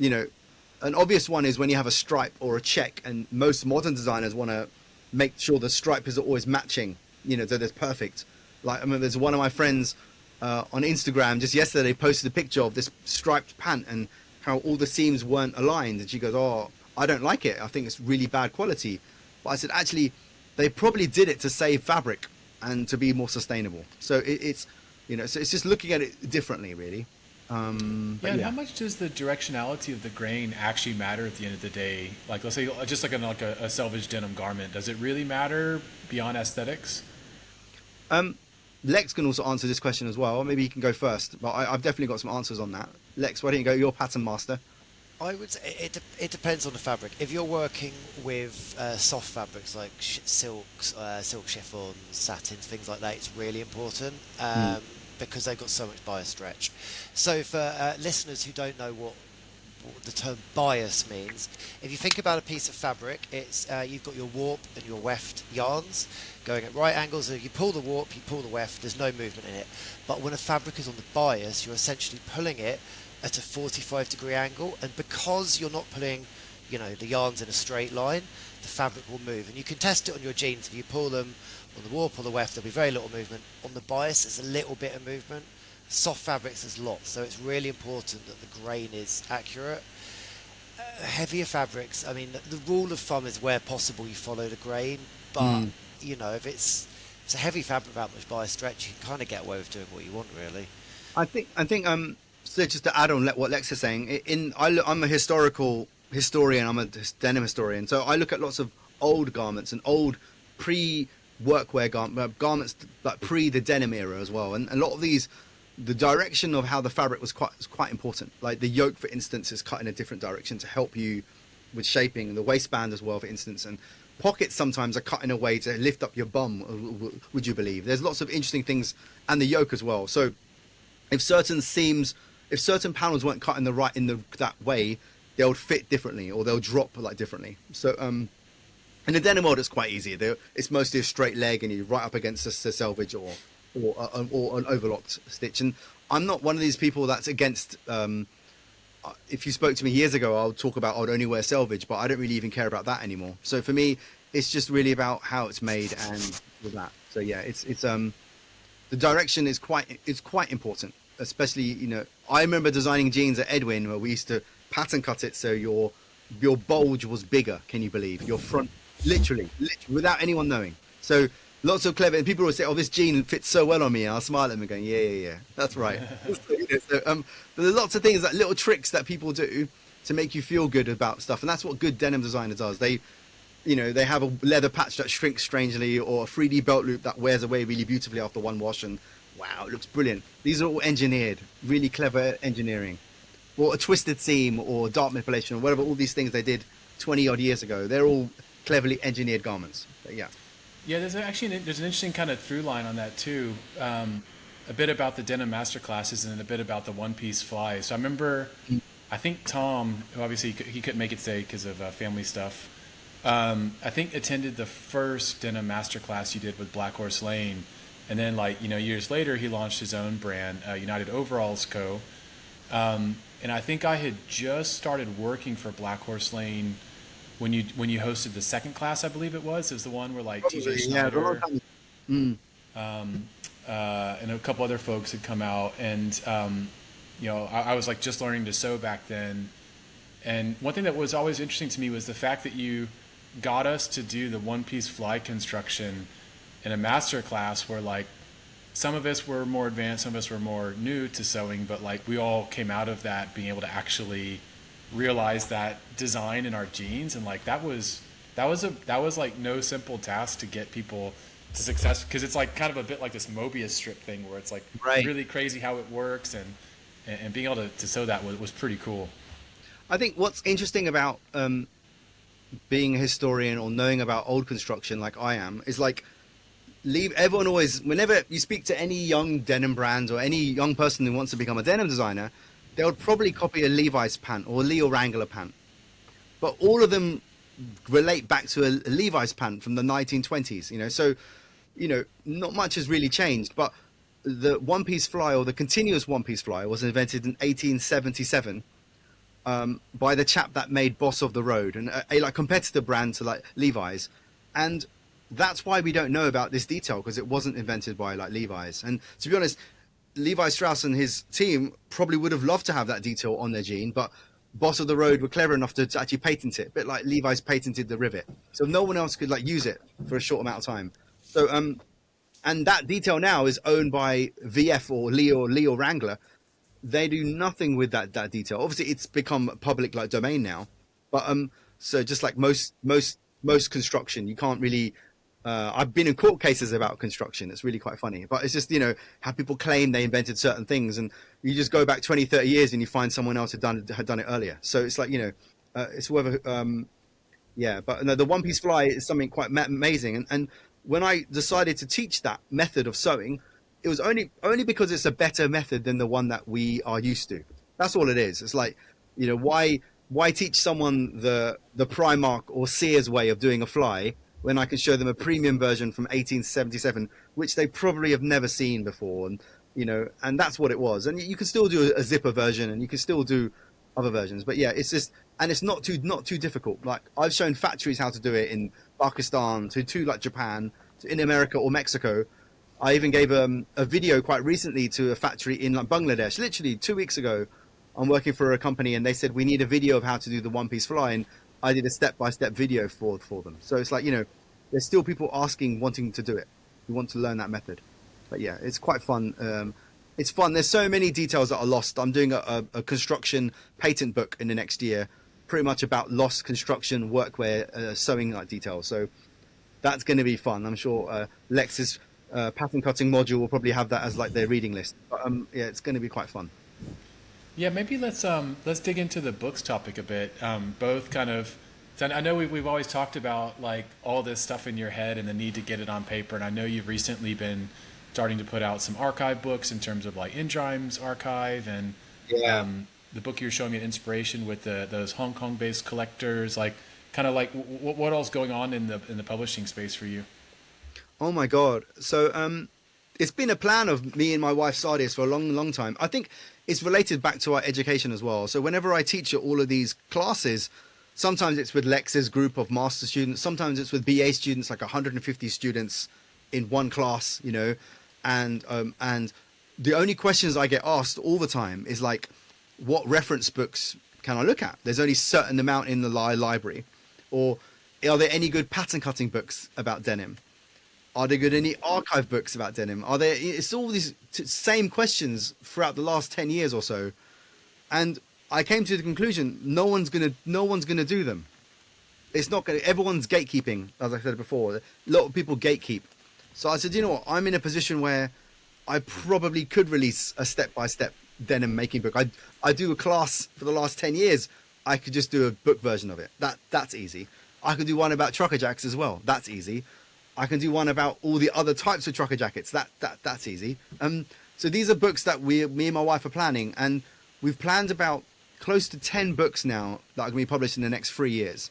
an obvious one is when you have a stripe or a check, and most modern designers want to make sure the stripe is always matching, that it's perfect. Like, I mean, there's one of my friends on Instagram just yesterday posted a picture of this striped pant and how all the seams weren't aligned, and she goes, "Oh, I don't like it. I think it's really bad quality." But I said, actually, they probably did it to save fabric and to be more sustainable. So it's just looking at it differently, really. And how much does the directionality of the grain actually matter at the end of the day? Like, let's say, just like a selvage denim garment, does it really matter beyond aesthetics? Lex can also answer this question as well. Maybe you can go first, but I've definitely got some answers on that. Lex, why don't you go? You're pattern master. I would say it depends on the fabric. If you're working with soft fabrics like silks, silk chiffon, satins, things like that, it's really important because they've got so much bias stretch. So for listeners who don't know what the term bias means, if you think about a piece of fabric, it's you've got your warp and your weft yarns going at right angles. So you pull the warp, you pull the weft, there's no movement in it. But when a fabric is on the bias, you're essentially pulling it at a 45-degree angle, and because you're not pulling the yarns in a straight line, the fabric will move. And you can test it on your jeans. If you pull them on the warp or the weft, there'll be very little movement. On the bias, there's a little bit of movement. Soft fabrics, there's lots. So it's really important that the grain is accurate. Heavier fabrics, I mean, the rule of thumb is where possible you follow the grain, but if it's a heavy fabric without much bias stretch, you can kind of get away with doing what you want, really. I think so just to add on what Lex is saying, I'm a historian, I'm a denim historian, so I look at lots of old garments and old pre-workwear garments like pre the denim era as well, and a lot of these, the direction of how the fabric was quite important. Like the yoke, for instance, is cut in a different direction to help you with shaping, the waistband as well, for instance, and pockets sometimes are cut in a way to lift up your bum, would you believe. There's lots of interesting things, and the yoke as well. So if certain panels weren't cut in that way, they'll fit differently, or they'll drop like differently. So in the denim world, it's quite easy. It's mostly a straight leg, and you're right up against the selvage or an overlocked stitch. And I'm not one of these people that's against. If you spoke to me years ago, I'll talk about I'd only wear selvage, but I don't really even care about that anymore. So for me, it's just really about how it's made and with that. So yeah, it's the direction is quite important. Especially, I remember designing jeans at Edwin where we used to pattern cut it so your bulge was bigger. Can you believe? Your front, literally without anyone knowing. So lots of clever, and people would say, "Oh, this jean fits so well on me." And I'll smile at them and going, "Yeah, that's right." So, but there's lots of things, like little tricks that people do to make you feel good about stuff, and that's what good denim designer does. They have a leather patch that shrinks strangely, or a 3D belt loop that wears away really beautifully after one wash, and wow, it looks brilliant. These are all engineered, really clever engineering. Or a twisted seam, or dart manipulation, or whatever, all these things they did 20 odd years ago. They're all cleverly engineered garments. But yeah. Yeah, there's an interesting kind of through line on that too. A bit about the denim masterclasses and a bit about the one-piece fly. So I remember, I think Tom, who obviously he couldn't make it today because of family stuff, I think attended the first denim masterclass you did with Black Horse Lane, and then years later he launched his own brand, United Overalls Co. And I think I had just started working for Black Horse Lane when you hosted the second class. I believe it was the one where like Probably, TJ yeah, Snyder, Mm. and a couple other folks had come out, and I was like just learning to sew back then. And one thing that was always interesting to me was the fact that you got us to do the one-piece fly construction in a master class where like some of us were more advanced, some of us were more new to sewing, but like we all came out of that being able to actually realize that design in our jeans, and like that was like no simple task to get people to success, because it's like kind of a bit like this Mobius strip thing where it's like Right. really crazy how it works, and being able to sew that was pretty cool. I think what's interesting about being a historian or knowing about old construction like I am is like everyone always, whenever you speak to any young denim brand or any young person who wants to become a denim designer, they'll probably copy a Levi's pant or a Leo Wrangler pant, but all of them relate back to a Levi's pant from the 1920s. So not much has really changed, but the one-piece fly, or the continuous one-piece fly, was invented in 1877 by the chap that made Boss of the Road, and a like competitor brand to like Levi's. And that's why we don't know about this detail, because it wasn't invented by like Levi's. And to be honest, Levi Strauss and his team probably would have loved to have that detail on their jean, but Boss of the Road were clever enough to actually patent it, a bit like Levi's patented the rivet, so no one else could like use it for a short amount of time. So and that detail now is owned by VF or Leo Wrangler. They do nothing with that detail. Obviously it's become public like domain now, but so just like most construction, you can't really I've been in court cases about construction. It's really quite funny, but it's just how people claim they invented certain things, and you just go back 20-30 years and you find someone else had done it earlier. So it's like it's whether but no, the one piece fly is something quite amazing. And when I decided to teach that method of sewing, it was only because it's a better method than the one that we are used to. That's all it is. It's like why teach someone the Primark or Sears way of doing a fly when I can show them a premium version from 1877, which they probably have never seen before. And that's what it was. And you can still do a zipper version, and you can still do other versions. But yeah, it's just, and it's not too difficult. Like I've shown factories how to do it in Pakistan, to like Japan, in America or Mexico. I even gave a video quite recently to a factory in like Bangladesh, literally 2 weeks ago. I'm working for a company, and they said we need a video of how to do the one-piece fly, and I did a step-by-step video for them. So it's like, there's still people wanting to do it, who want to learn that method. But yeah, it's quite fun. It's fun. There's so many details that are lost. I'm doing a construction patent book in the next year, pretty much about lost construction workwear sewing like details. So that's going to be fun. I'm sure Lex's pattern cutting module will probably have that as like their reading list. But yeah, it's going to be quite fun. Yeah, maybe let's dig into the books topic a bit. Both kind of, I know we've always talked about like all this stuff in your head and the need to get it on paper, and I know you've recently been starting to put out some archive books in terms of like Endrime's archive, and the book you're showing me Inspiration with those Hong Kong-based collectors. Like, kind of like what else going on in the publishing space for you? Oh my God! So it's been a plan of me and my wife Sadius for a long time. I think it's related back to our education as well. So whenever I teach at all of these classes, sometimes it's with Lex's group of master students, sometimes it's with BA students, like 150 students in one class, and the only questions I get asked all the time is like, what reference books can I look at? There's only a certain amount in the library. Or are there any good pattern cutting books about denim? Are there good any archive books about denim? It's all these same questions throughout the last 10 years or so. And I came to the conclusion, no one's gonna do them. It's not gonna, everyone's gatekeeping, as I said before. A lot of people gatekeep. So I said, you know what, I'm in a position where I probably could release a step-by-step denim making book. I do a class for the last 10 years. I could just do a book version of it. That's easy. I could do one about trucker jacks as well. That's easy. I can do one about all the other types of trucker jackets. That's easy. So these are books that me and my wife are planning, and we've planned about close to 10 books now that are going to be published in the next 3 years.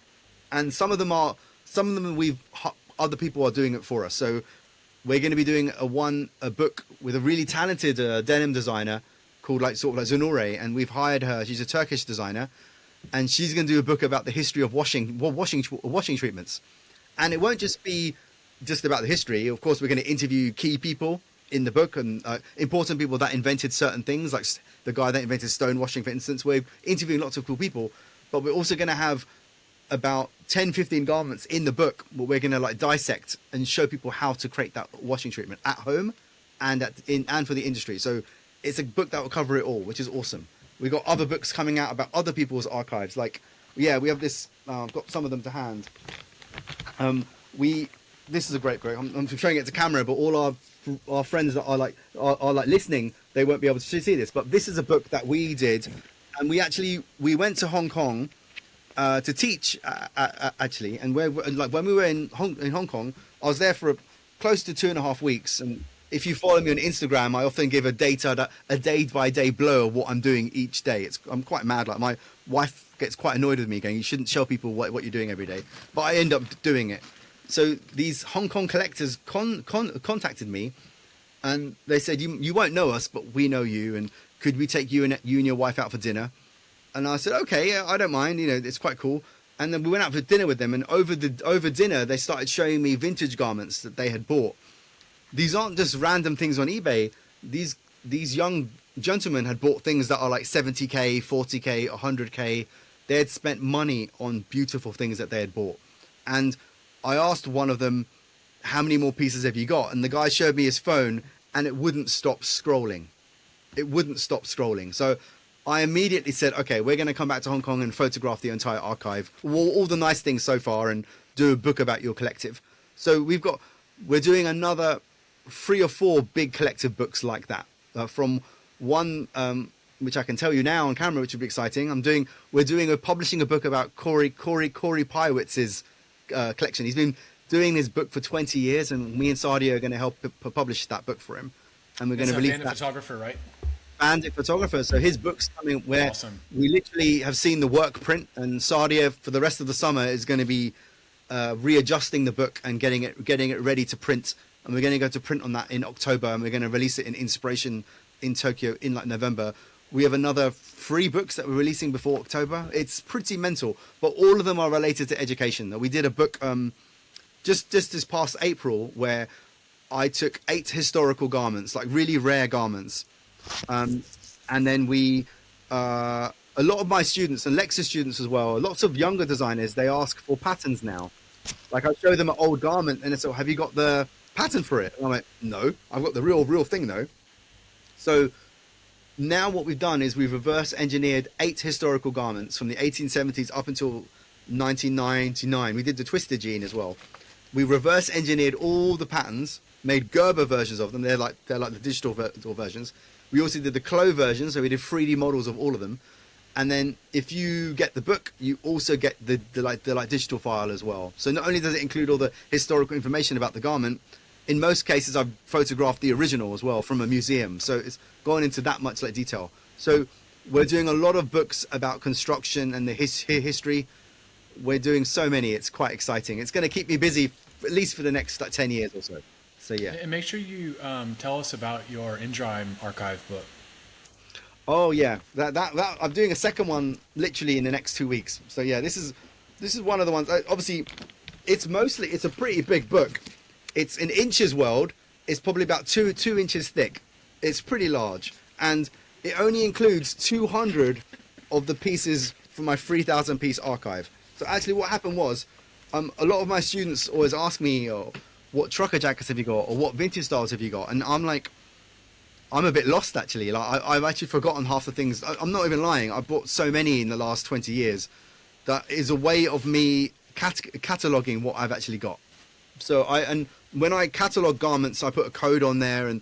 and some of them other people are doing it for us. So we're going to be doing a book with a really talented denim designer called Zanore, and we've hired her. She's a Turkish designer, and she's going to do a book about the history of washing treatments. And it won't just be about the history. Of course, we're going to interview key people in the book and important people that invented certain things, like the guy that invented stone washing, for instance. We're interviewing lots of cool people, but we're also going to have about 10-15 garments in the book where we're going to dissect and show people how to create that washing treatment at home and for the industry. So it's a book that will cover it all, which is awesome. We've got other books coming out about other people's archives. We have this. I've got some of them to hand. This is a great book. I'm showing it to camera, but all our friends that are listening, they won't be able to see this. But this is a book that we did, and we went to Hong Kong to teach actually. And when we were in Hong Kong, I was there for close to 2.5 weeks. And if you follow me on Instagram, I often give a day-by-day blow of what I'm doing each day. I'm quite mad. Like, my wife gets quite annoyed with me, going, "You shouldn't show people what you're doing every day." But I end up doing it. So these Hong Kong collectors contacted me, and they said, "You won't know us, but we know you, and could we take you and your wife out for dinner?" And I said, "Okay, yeah, I don't mind. It's quite cool." And then we went out for dinner with them, and over dinner, they started showing me vintage garments that they had bought. These aren't just random things on eBay. These young gentlemen had bought things that are like 70k, 40k, 100k. They had spent money on beautiful things that they had bought. And I asked one of them, "How many more pieces have you got?" And the guy showed me his phone, and it wouldn't stop scrolling. So I immediately said, "Okay, we're going to come back to Hong Kong and photograph the entire archive, all the nice things so far, and do a book about your collective." So we're doing another 3 or 4 big collective books like that. From one, which I can tell you now on camera, which would be exciting. We're publishing a book about Corey Pyewitz's collection. He's been doing this book for 20 years, and me and Sadia are going to help publish that book for him. And we're going to release that. Bandit photographer, right? Bandit photographer. So his book's coming where Awesome. We literally have seen the work print, and Sadia for the rest of the summer is going to be readjusting the book and getting it ready to print. And we're going to go to print on that in October, and we're going to release it in Inspiration in Tokyo in November. We have another 3 books that we're releasing before October. It's pretty mental, but all of them are related to education. We did a book just this past April where I took 8 historical garments, like really rare garments, and then a lot of my students and Lex's students as well, lots of younger designers, they ask for patterns now. Like, I show them an old garment, and it's like, "Have you got the pattern for it?" And I'm like, "No, I've got the real thing though." So now what we've done is we've reverse engineered 8 historical garments from the 1870s up until 1999. We did the twisted jean as well. We reverse engineered all the patterns, made Gerber versions of them. They're like the digital versions. We also did the Clo version, so we did 3D models of all of them. And then if you get the book, you also get the digital file as well. So not only does it include all the historical information about the garment, in most cases I've photographed the original as well from a museum. So it's gone into that much detail. So we're doing a lot of books about construction and the history. We're doing so many. It's quite exciting. It's going to keep me busy at least for the next 10 years or so. So yeah. And make sure you tell us about your Endrime archive book. Oh yeah, that I'm doing a second one literally in the next 2 weeks. So yeah, this is one of the ones. Obviously, it's a pretty big book. It's in inches world. It's probably about 2 inches thick. It's pretty large, and it only includes 200 of the pieces from my 3,000 piece archive. So actually, what happened was, a lot of my students always ask me, "What trucker jackets have you got?" or "What vintage styles have you got?" And I'm like, I'm a bit lost actually. Like, I've actually forgotten half the things. I'm not even lying. I bought so many in the last 20 years. That is a way of me cataloging what I've actually got. So when I catalog garments, I put a code on there, and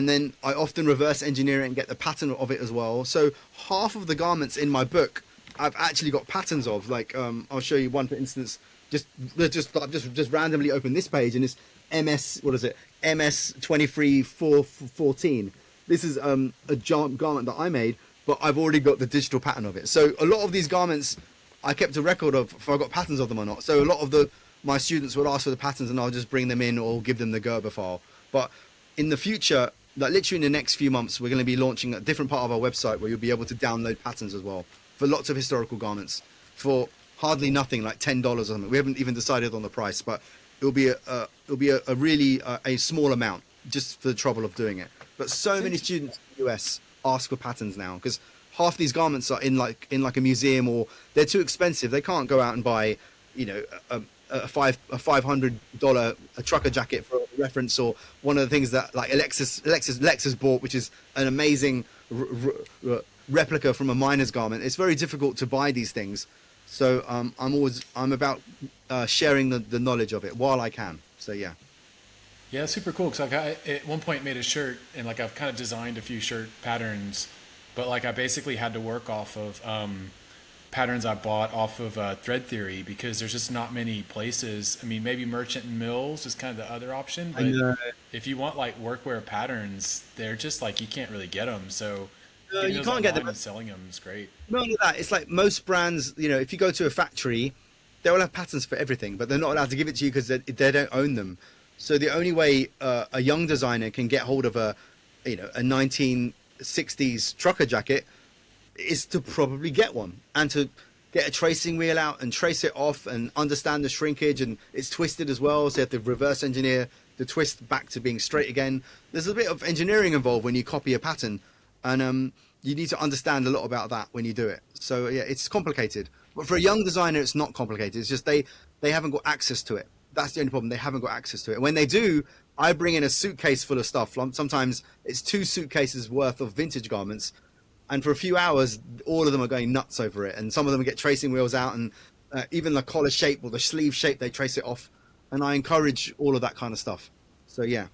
then I often reverse engineer it and get the pattern of it as well. So half of the garments in my book, I've actually got patterns of. Like, I'll show you one for instance. I've just randomly opened this page, and it's MS 23/414. This is a garment that I made, but I've already got the digital pattern of it. So a lot of these garments I kept a record of if I got patterns of them or not. So a lot of my students would ask for the patterns, and I'll just bring them in or give them the Gerber file. But in the future, like literally in the next few months, we're going to be launching a different part of our website where you'll be able to download patterns as well for lots of historical garments for hardly nothing, like $10 or something. We haven't even decided on the price, but it'll be a really a small amount just for the trouble of doing it. But so many students in the US ask for patterns now because half these garments are in like a museum, or they're too expensive. They can't go out and buy, you know, a $500 trucker jacket for reference, or one of the things that like Alexis bought, which is an amazing replica from a miner's garment. It's very difficult to buy these things, so I'm about sharing the knowledge of it while I can. So yeah. Yeah, super cool. Cause like I at one point made a shirt, and like I've kind of designed a few shirt patterns, but like I basically had to work off of patterns I bought off of Thread Theory because there's just not many places. I mean, maybe Merchant and Mills is kind of the other option, but if you want like workwear patterns, they're just like you can't really get them. So you can't get them. And selling them is great. Not only that, it's like most brands. You know, if you go to a factory, they will have patterns for everything, but they're not allowed to give it to you because they don't own them. So the only way a young designer can get hold of a 1960s trucker jacket is to probably get one and to get a tracing wheel out and trace it off and understand the shrinkage, and it's twisted as well, so you have to reverse engineer the twist back to being straight again. There's a bit of engineering involved when you copy a pattern, and you need to understand a lot about that when you do it. So yeah, it's complicated, but for a young designer it's not complicated. It's just they haven't got access to it. That's the only problem. They haven't got access to it. When they do, I bring in a suitcase full of stuff. Sometimes it's 2 suitcases worth of vintage garments, and for a few hours, all of them are going nuts over it. And some of them get tracing wheels out, and even the collar shape or the sleeve shape, they trace it off. And I encourage all of that kind of stuff. So yeah,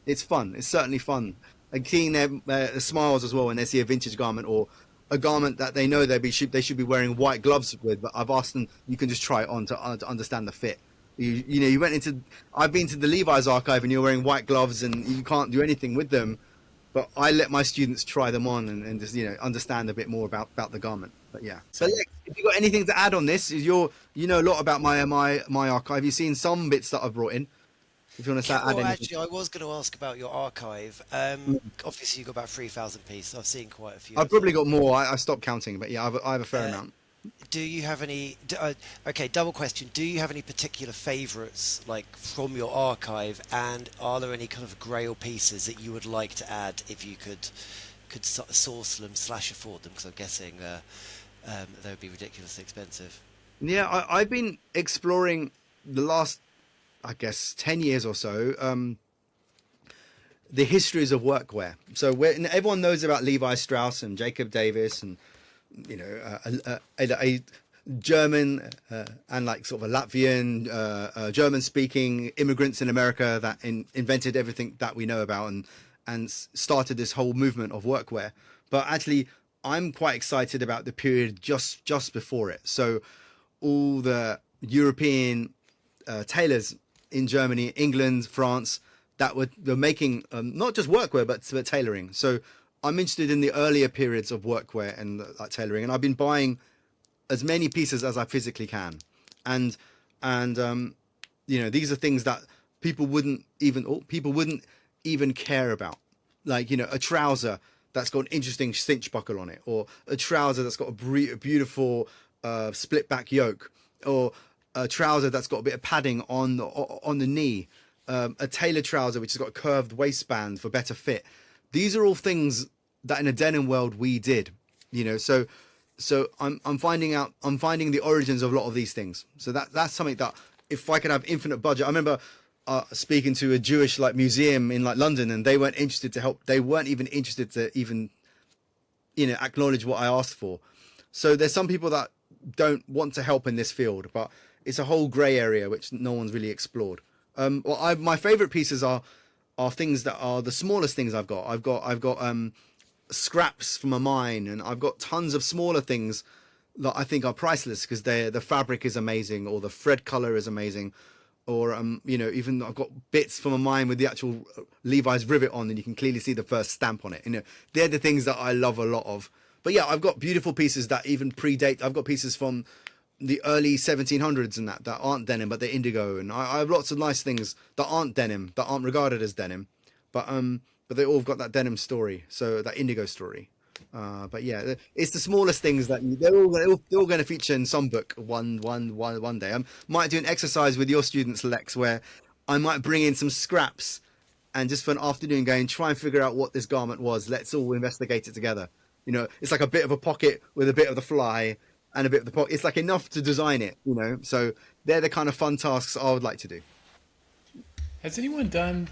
it's fun. It's certainly fun. And seeing their smiles as well when they see a vintage garment or a garment that they know they should be wearing white gloves with. But I've asked them, you can just try it on to understand the fit. I've been to the Levi's archive and you're wearing white gloves and you can't do anything with them, but I let my students try them on and just understand a bit more about the garment. But yeah, so Lex, if you got anything to add on this, you know a lot about my archive. You've seen some bits that I've brought in. If you want to start adding. Actually, I was going to ask about your archive. Obviously, you've got about 3,000 pieces. I've seen quite a few. I've probably got more. I stopped counting, but yeah, I have a fair amount. Do you have any? Okay, double question. Do you have any particular favourites, like from your archive? And are there any kind of grail pieces that you would like to add if you could source them / afford them? Because I'm guessing they would be ridiculously expensive. Yeah, I've been exploring the last, I guess, 10 years or so, the histories of workwear. So everyone knows about Levi Strauss and Jacob Davis and a German and like sort of a Latvian, German-speaking immigrants in America that invented everything that we know about and started this whole movement of workwear. But actually, I'm quite excited about the period just before it. So all the European tailors in Germany, England, France that were making not just workwear but tailoring. So I'm interested in the earlier periods of workwear and tailoring, and I've been buying as many pieces as I physically can, and these are things that people wouldn't even care about, like a trouser that's got an interesting cinch buckle on it, or a trouser that's got a beautiful split back yoke, or a trouser that's got a bit of padding on the knee, a tailored trouser which has got a curved waistband for better fit. These are all things that in a denim world we did, So I'm finding the origins of a lot of these things. So that's something that if I could have infinite budget. I remember speaking to a Jewish museum in London, and they weren't interested to help. They weren't even interested to even acknowledge what I asked for. So there's some people that don't want to help in this field, but it's a whole grey area which no one's really explored. My favorite pieces are things that are the smallest things I've got. I've got scraps from a mine, and I've got tons of smaller things that I think are priceless because the fabric is amazing, or the thread color is amazing, or even I've got bits from a mine with the actual Levi's rivet on, and you can clearly see the first stamp on it. They're the things that I love a lot of. but yeah, I've got beautiful pieces that even predate. I've got pieces from the early 1700s and that aren't denim, but they're indigo. And I have lots of nice things that aren't denim, that aren't regarded as denim, but they all got that denim story, so that indigo story. But yeah, it's the smallest things that they're all going to feature in some book one day. I might do an exercise with your students, Lex, where I might bring in some scraps and just for an afternoon go and try and figure out what this garment was. Let's all investigate it together. You know, it's like a bit of a pocket with a bit of the fly and a bit of the pocket. It's like enough to design it, you know. So they're the kind of fun tasks I would like to do. Has anyone done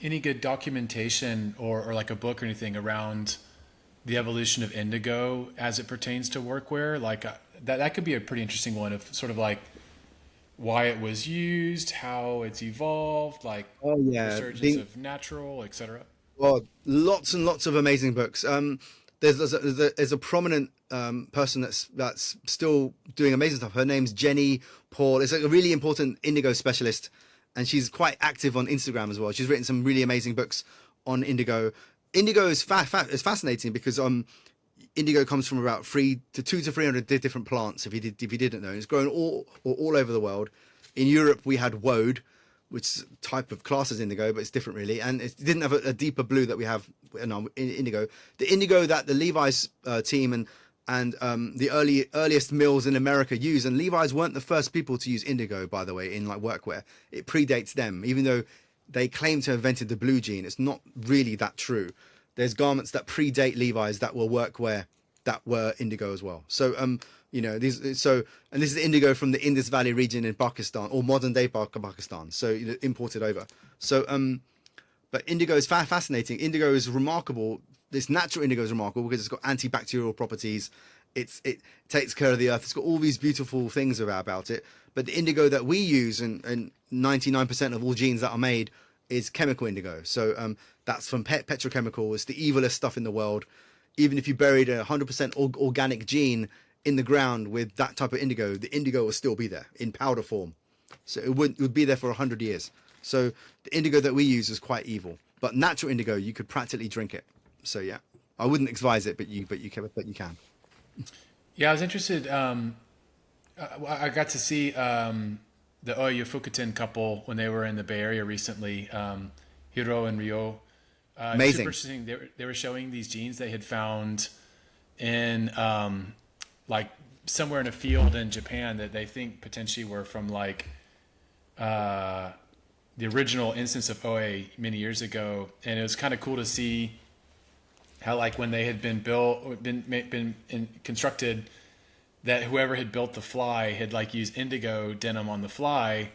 any good documentation or like a book or anything around the evolution of indigo as it pertains to workwear? Like that could be a pretty interesting one of sort of like why it was used, how it's evolved, like resurgence of natural, etc. Well, lots and lots of amazing books. There's a prominent person that's still doing amazing stuff. Her name's Jenny Paul. It's like a really important indigo specialist, and she's quite active on Instagram as well. She's written some really amazing books on indigo. Indigo is fascinating because indigo comes from about 200 to 300 different plants. If you didn't know, it's grown all over the world. In Europe, we had woad, which type of class as indigo, but it's different really, and it didn't have a deeper blue that we have in indigo. The indigo that the Levi's team and the earliest mills in America use, and Levi's weren't the first people to use indigo, by the way, in like workwear. It predates them, even though they claim to have invented the blue jean. It's not really that true. There's garments that predate Levi's that were workwear that were indigo as well. So you know, this is the indigo from the Indus Valley region in Pakistan, or modern day Pakistan. So imported over. So but indigo is fascinating. Indigo is remarkable. This natural indigo is remarkable because it's got antibacterial properties. It takes care of the earth. It's got all these beautiful things about it. But the indigo that we use, and 99% of all jeans that are made, is chemical indigo. So that's from petrochemical. It's the evilest stuff in the world. Even if you buried 100% organic jean in the ground with that type of indigo, the indigo will still be there in powder form. So it would be there for 100 years. So the indigo that we use is quite evil. But natural indigo, you could practically drink it. So yeah, I wouldn't advise it, but you can. Yeah, I was interested. I got to see the Oyo Fukutin couple when they were in the Bay Area recently, Hiro and Ryo. Amazing. Super interesting. They were showing these jeans they had found in like somewhere in a field in Japan that they think potentially were from like the original instance of OA many years ago, and it was kind of cool to see how like when they had been constructed, that whoever had built the fly had like used indigo denim on the fly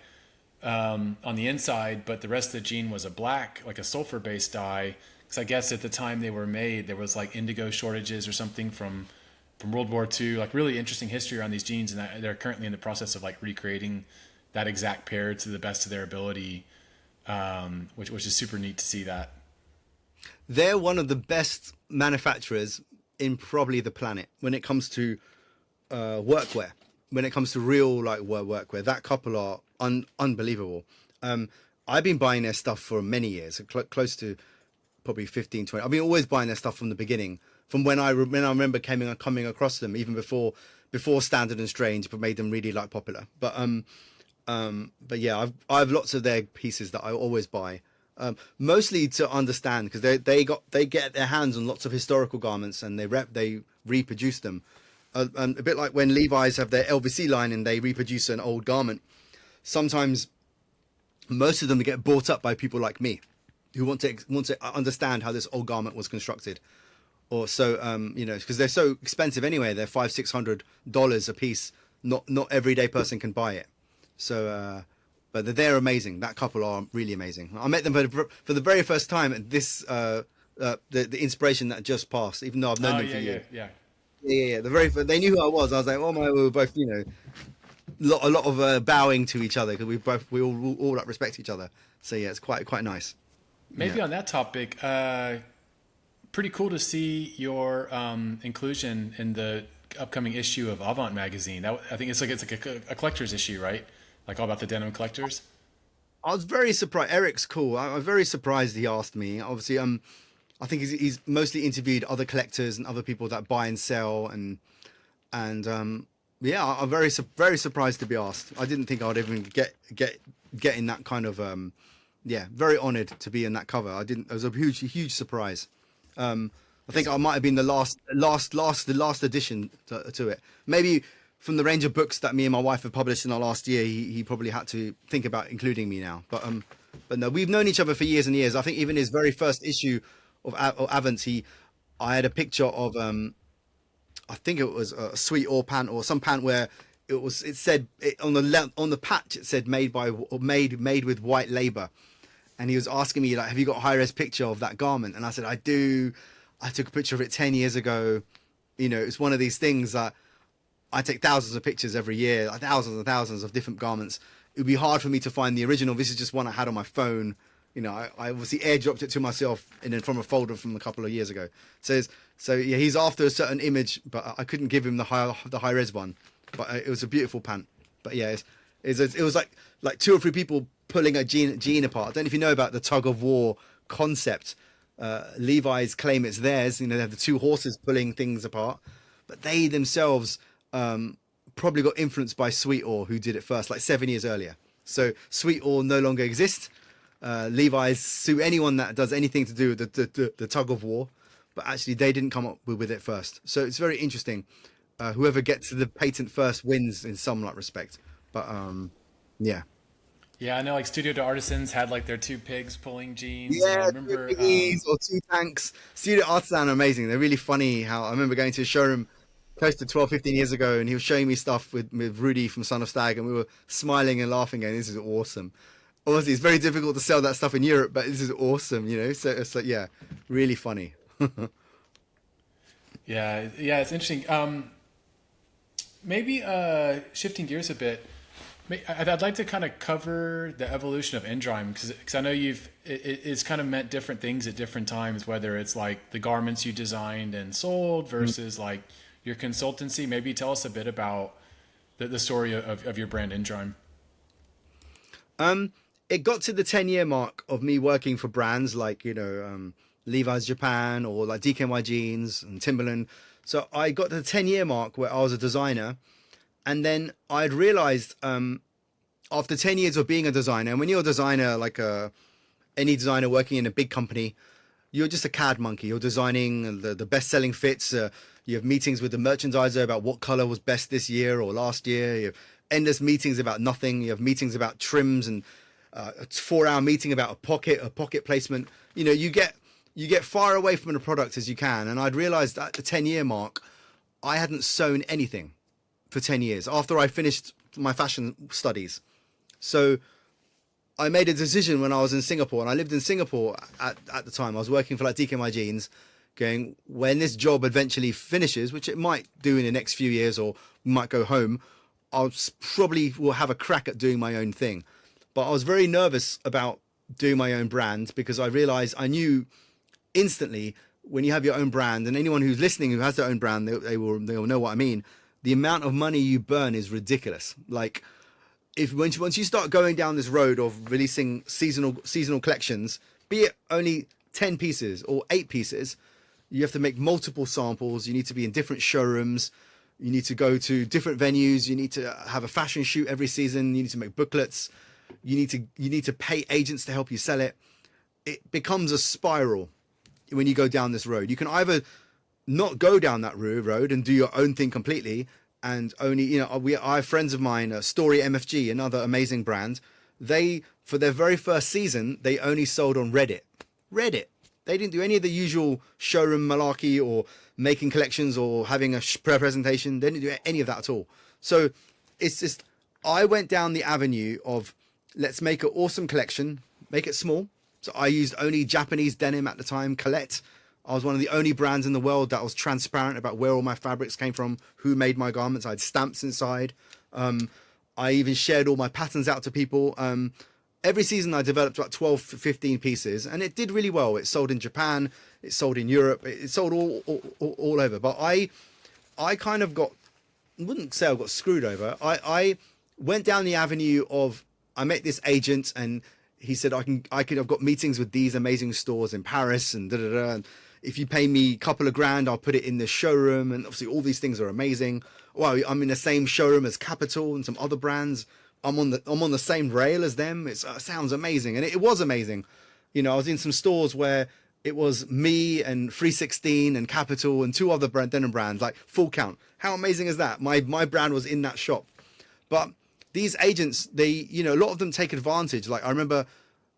on the inside, but the rest of the jean was a black, like a sulfur based dye, because I guess at the time they were made there was like indigo shortages or something from World War II. Like really interesting history around these jeans, and they're currently in the process of like recreating that exact pair to the best of their ability, which is super neat to see that. They're one of the best manufacturers in probably the planet when it comes to workwear. When it comes to real like workwear, that couple are unbelievable. I've been buying their stuff for many years, close to probably 15, 20. I've been always buying their stuff from the beginning, from when I remember coming across them, even before Standard and Strange, but made them really like popular. But yeah, I have lots of their pieces that I always buy. Mostly to understand, because they get their hands on lots of historical garments and they reproduce them. A bit like when Levi's have their LVC line and they reproduce an old garment. Sometimes most of them get bought up by people like me, who want to understand how this old garment was constructed, or so you know, because they're so expensive anyway. They're $500-600 a piece. Not everyday person can buy it. So. But they're amazing. That couple are really amazing. I met them for the very first time at this the inspiration that just passed. Even though I've known them for years. Yeah. They knew who I was. I was like, oh my, we were both, you know, a lot of bowing to each other because we all respect each other. So yeah, it's quite nice. Maybe on that topic, pretty cool to see your inclusion in the upcoming issue of Avant magazine. I think it's like a collector's issue, right? Like all about the denim collectors. I was very surprised. Eric's cool. I was very surprised he asked me. Obviously, I think he's mostly interviewed other collectors and other people that buy and sell, and yeah, I'm very surprised to be asked. I didn't think I'd even get in that kind of yeah, very honoured to be in that cover. It was a huge surprise. I think I might have been the last addition to it. Maybe from the range of books that me and my wife have published in the last year, he probably had to think about including me now. But no, we've known each other for years and years. I think even his very first issue of Avants, I had a picture of I think it was a Sweet Or pant or some pant where it said on the patch it said made with white labor, and he was asking me like, have you got a high res picture of that garment? And I said, I do. I took a picture of it 10 years ago. You know, it's one of these things that I take thousands of pictures every year, like thousands and thousands of different garments. It would be hard for me to find the original. This is just one I had on my phone. You know, I obviously airdropped it to myself and then from a folder from a couple of years ago. So yeah, he's after a certain image, but I couldn't give him the high res one. But it was a beautiful pant. But yeah, it was like 2 or 3 people pulling a jean apart. I don't know if you know about the tug of war concept. Levi's claim it's theirs. You know, they have the 2 horses pulling things apart, but they themselves probably got influenced by Sweet Or, who did it first, like 7 years earlier. So Sweet Or no longer exists. Levi's sue anyone that does anything to do with the tug of war, but actually they didn't come up with it first. So it's very interesting. Whoever gets the patent first wins in some like respect. But yeah. Yeah, I know like Studio to Artisans had like their 2 pigs pulling jeans. Yeah, I remember 2 piggies or 2 tanks. Studio Artisan are amazing. They're really funny. How I remember going to a showroom close to 12, 15 years ago, and he was showing me stuff with Rudy from Son of Stag, and we were smiling and laughing, going, this is awesome. Obviously, it's very difficult to sell that stuff in Europe, but this is awesome, you know? So it's like, yeah, really funny. Yeah, it's interesting. Maybe shifting gears a bit, I'd like to kind of cover the evolution of Endrime, because I know it's kind of meant different things at different times, whether it's like the garments you designed and sold versus like your consultancy. Maybe tell us a bit about the story of your brand Endrime. It got to the 10-year mark of me working for brands like, you know, Levi's Japan or like DKNY Jeans and Timberland. So I got to the 10-year mark where I was a designer. And then I'd realized after 10 years of being a designer, and when you're a designer, like any designer working in a big company, you're just a CAD monkey. You're designing the best-selling fits. You have meetings with the merchandiser about what color was best this year or last year. You have endless meetings about nothing. You have meetings about trims and a 4-hour meeting about a pocket placement. You know, you get far away from the product as you can. And I'd realized at the 10-year mark, I hadn't sewn anything for 10 years after I finished my fashion studies. So I made a decision when I was in Singapore, and I lived in Singapore at the time. I was working for like DKNY Jeans, going, when this job eventually finishes, which it might do in the next few years, or might go home, I'll probably will have a crack at doing my own thing. But I was very nervous about doing my own brand, because I realized I knew instantly when you have your own brand, and anyone who's listening who has their own brand, they will know what I mean. The amount of money you burn is ridiculous. Like, once you start going down this road of releasing seasonal collections, be it only 10 pieces or 8 pieces, you have to make multiple samples. You need to be in different showrooms. You need to go to different venues. You need to have a fashion shoot every season. You need to make booklets. You need to pay agents to help you sell it. It becomes a spiral when you go down this road. You can either not go down that road and do your own thing completely, and only, you know, I have friends of mine, Story MFG, another amazing brand. They, for their very first season, they only sold on Reddit. They didn't do any of the usual showroom malarkey or making collections or having a presentation. They didn't do any of that at all. So it's just, I went down the avenue of, let's make an awesome collection, make it small. So I used only Japanese denim at the time, Colette. I was one of the only brands in the world that was transparent about where all my fabrics came from, who made my garments. I had stamps inside. I even shared all my patterns out to people. Every season I developed about 12 to 15 pieces, and it did really well. It sold in Japan, it sold in Europe, it sold all over. But I kind of wouldn't say I got screwed over. I went down the avenue of, I met this agent, and he said, I've got meetings with these amazing stores in Paris and and if you pay me a couple of grand, I'll put it in the showroom. And obviously all these things are amazing. Wow, I'm in the same showroom as Capital and some other brands. I'm on the same rail as them. It sounds amazing. And it was amazing. You know, I was in some stores where it was me and 316 and Capital and two other denim brands, like full count. How amazing is that? My brand was in that shop. But these agents, a lot of them take advantage. Like I remember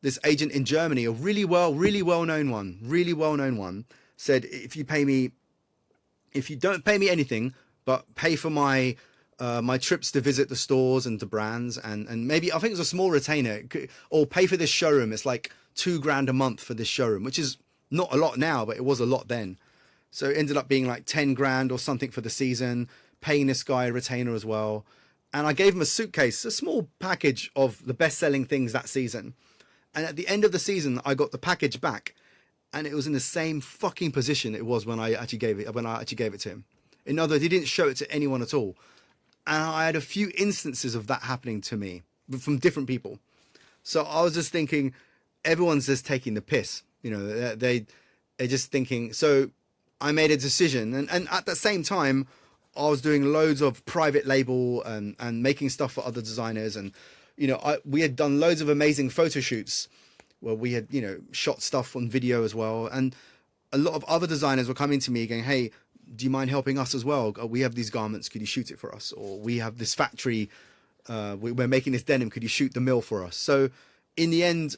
this agent in Germany, a really well-known one, said, if you don't pay me anything, but pay for my trips to visit the stores and the brands, and maybe, I think it was a small retainer, or pay for this showroom. It's like $2,000 a month for this showroom, which is not a lot now, but it was a lot then. So it ended up being like 10 grand or something for the season, paying this guy a retainer as well. And I gave him a suitcase, a small package of the best-selling things that season. And at the end of the season, I got the package back, and it was in the same fucking position it was when I actually gave it to him. In other words, he didn't show it to anyone at all. And I had a few instances of that happening to me from different people. So I was just thinking, everyone's just taking the piss. You know, they're just thinking. So I made a decision, and at the same time, I was doing loads of private label and making stuff for other designers. And, you know, we had done loads of amazing photo shoots where we had, you know, shot stuff on video as well. And a lot of other designers were coming to me going, hey, do you mind helping us as well? We have these garments. Could you shoot it for us? Or we have this factory. We're making this denim. Could you shoot the mill for us? So in the end,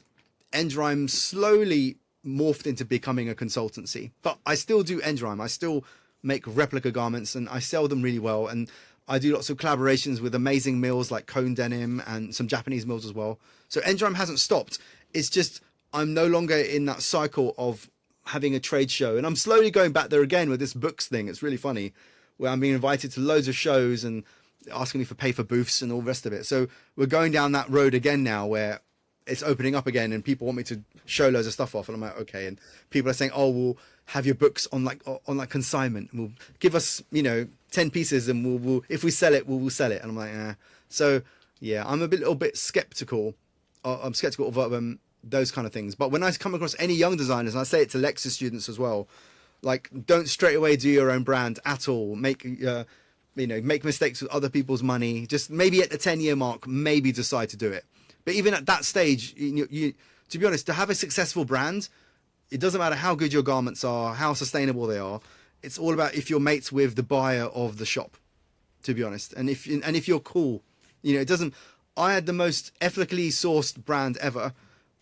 Endrime slowly morphed into becoming a consultancy. But I still do Endrime. I still make replica garments and I sell them really well. And I do lots of collaborations with amazing mills like Cone Denim and some Japanese mills as well. So Endrime hasn't stopped. It's just I'm no longer in that cycle of having a trade show. And I'm slowly going back there again with this books thing. It's really funny, where I'm being invited to loads of shows and asking me for pay for booths and all the rest of it. So we're going down that road again now where it's opening up again and people want me to show loads of stuff off. And I'm like, okay. And people are saying, oh, we'll have your books on like consignment. We'll give us, 10 pieces and we'll if we sell it, we'll sell it. And I'm like, eh. So yeah, I'm a little bit skeptical. I'm skeptical of those kind of things. But when I come across any young designers, and I say it to Lexus students as well, like don't straight away do your own brand at all. Make mistakes with other people's money. Just maybe at the 10-year mark, maybe decide to do it. But even at that stage, you to be honest, to have a successful brand, it doesn't matter how good your garments are, how sustainable they are. It's all about if you're mates with the buyer of the shop, to be honest. And if you're cool, it doesn't. I had the most ethically sourced brand ever,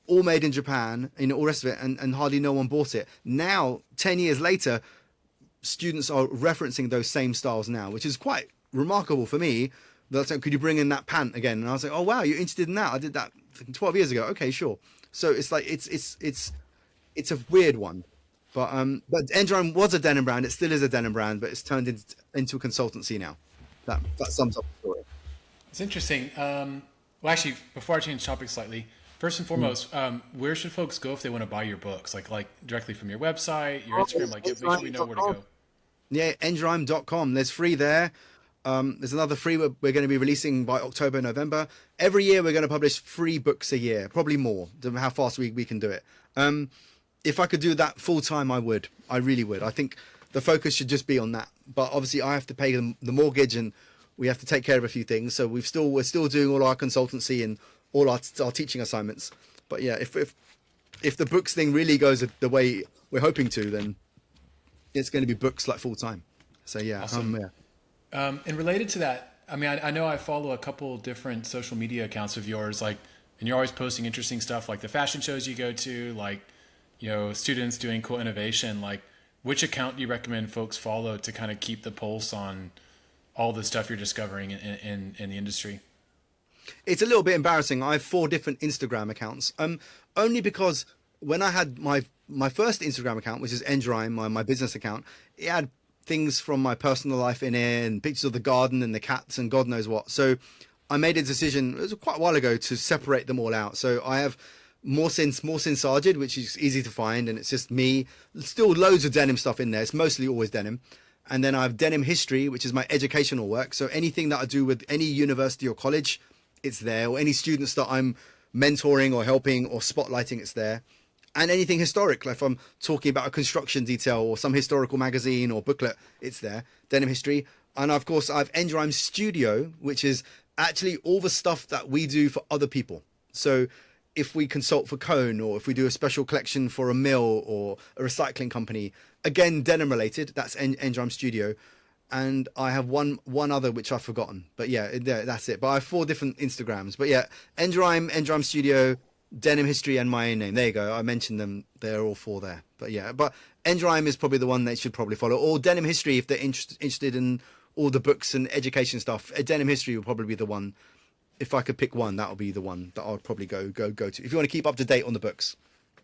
all made in Japan, all the rest of it, and hardly no one bought it. Now, 10 years later, students are referencing those same styles now, which is quite remarkable for me. They'll say, could you bring in that pant again? And I was like, oh wow, you're interested in that? I did that 12 years ago. Okay, sure. So it's like it's a weird one. But Endrime was a denim brand. It still is a denim brand, but it's turned into a consultancy now. That sums up the story. It's interesting. Well, actually, before I change topics slightly, first and foremost, where should folks go if they want to buy your books? Like directly from your website, your Instagram? Like, make sure we know where to go. Yeah, endrime.com. There's free there. There's another free we're going to be releasing by October, November. Every year we're going to publish 3 books a year, probably more, than how fast we can do it. If I could do that full time, I would. I really would. I think the focus should just be on that. But obviously I have to pay the mortgage and we have to take care of a few things. So we're still doing all our consultancy and all our teaching assignments. But yeah, if the books thing really goes the way we're hoping to, then it's going to be books like full time. So yeah, awesome. Yeah. And related to that, I mean, I know I follow a couple different social media accounts of yours, and you're always posting interesting stuff, like the fashion shows you go to, students doing cool innovation. Like, which account do you recommend folks follow to kind of keep the pulse on all the stuff you're discovering in the industry? It's a little bit embarrassing. I have 4 different Instagram accounts. Only because when I had my first Instagram account, which is Endrime, my business account, it had things from my personal life in it and pictures of the garden and the cats and God knows what. So I made a decision, it was quite a while ago, to separate them all out. So I have Mohsin Sajid, which is easy to find, and it's just me. Still loads of denim stuff in there. It's mostly always denim. And then I have Denim History, which is my educational work. So anything that I do with any university or college, it's there. Or any students that I'm mentoring or helping or spotlighting, it's there. And anything historic, like if I'm talking about a construction detail or some historical magazine or booklet, it's there. Denim history. And of course, I have Endrime Studio, which is actually all the stuff that we do for other people. So if we consult for Cone, or if we do a special collection for a mill or a recycling company, again, denim related, that's Endrime Studio. And I have one other which I've forgotten. But yeah, that's it. But I have 4 different Instagrams. But yeah, Endrime Studio, Denim History, and my own name. There you go. I mentioned them. They're all 4 there. But yeah, but Endrime is probably the one they should probably follow. Or Denim History if they're interested in all the books and education stuff. Denim History would probably be the one. If I could pick one, that would be the one that I would probably go to. If you want to keep up to date on the books.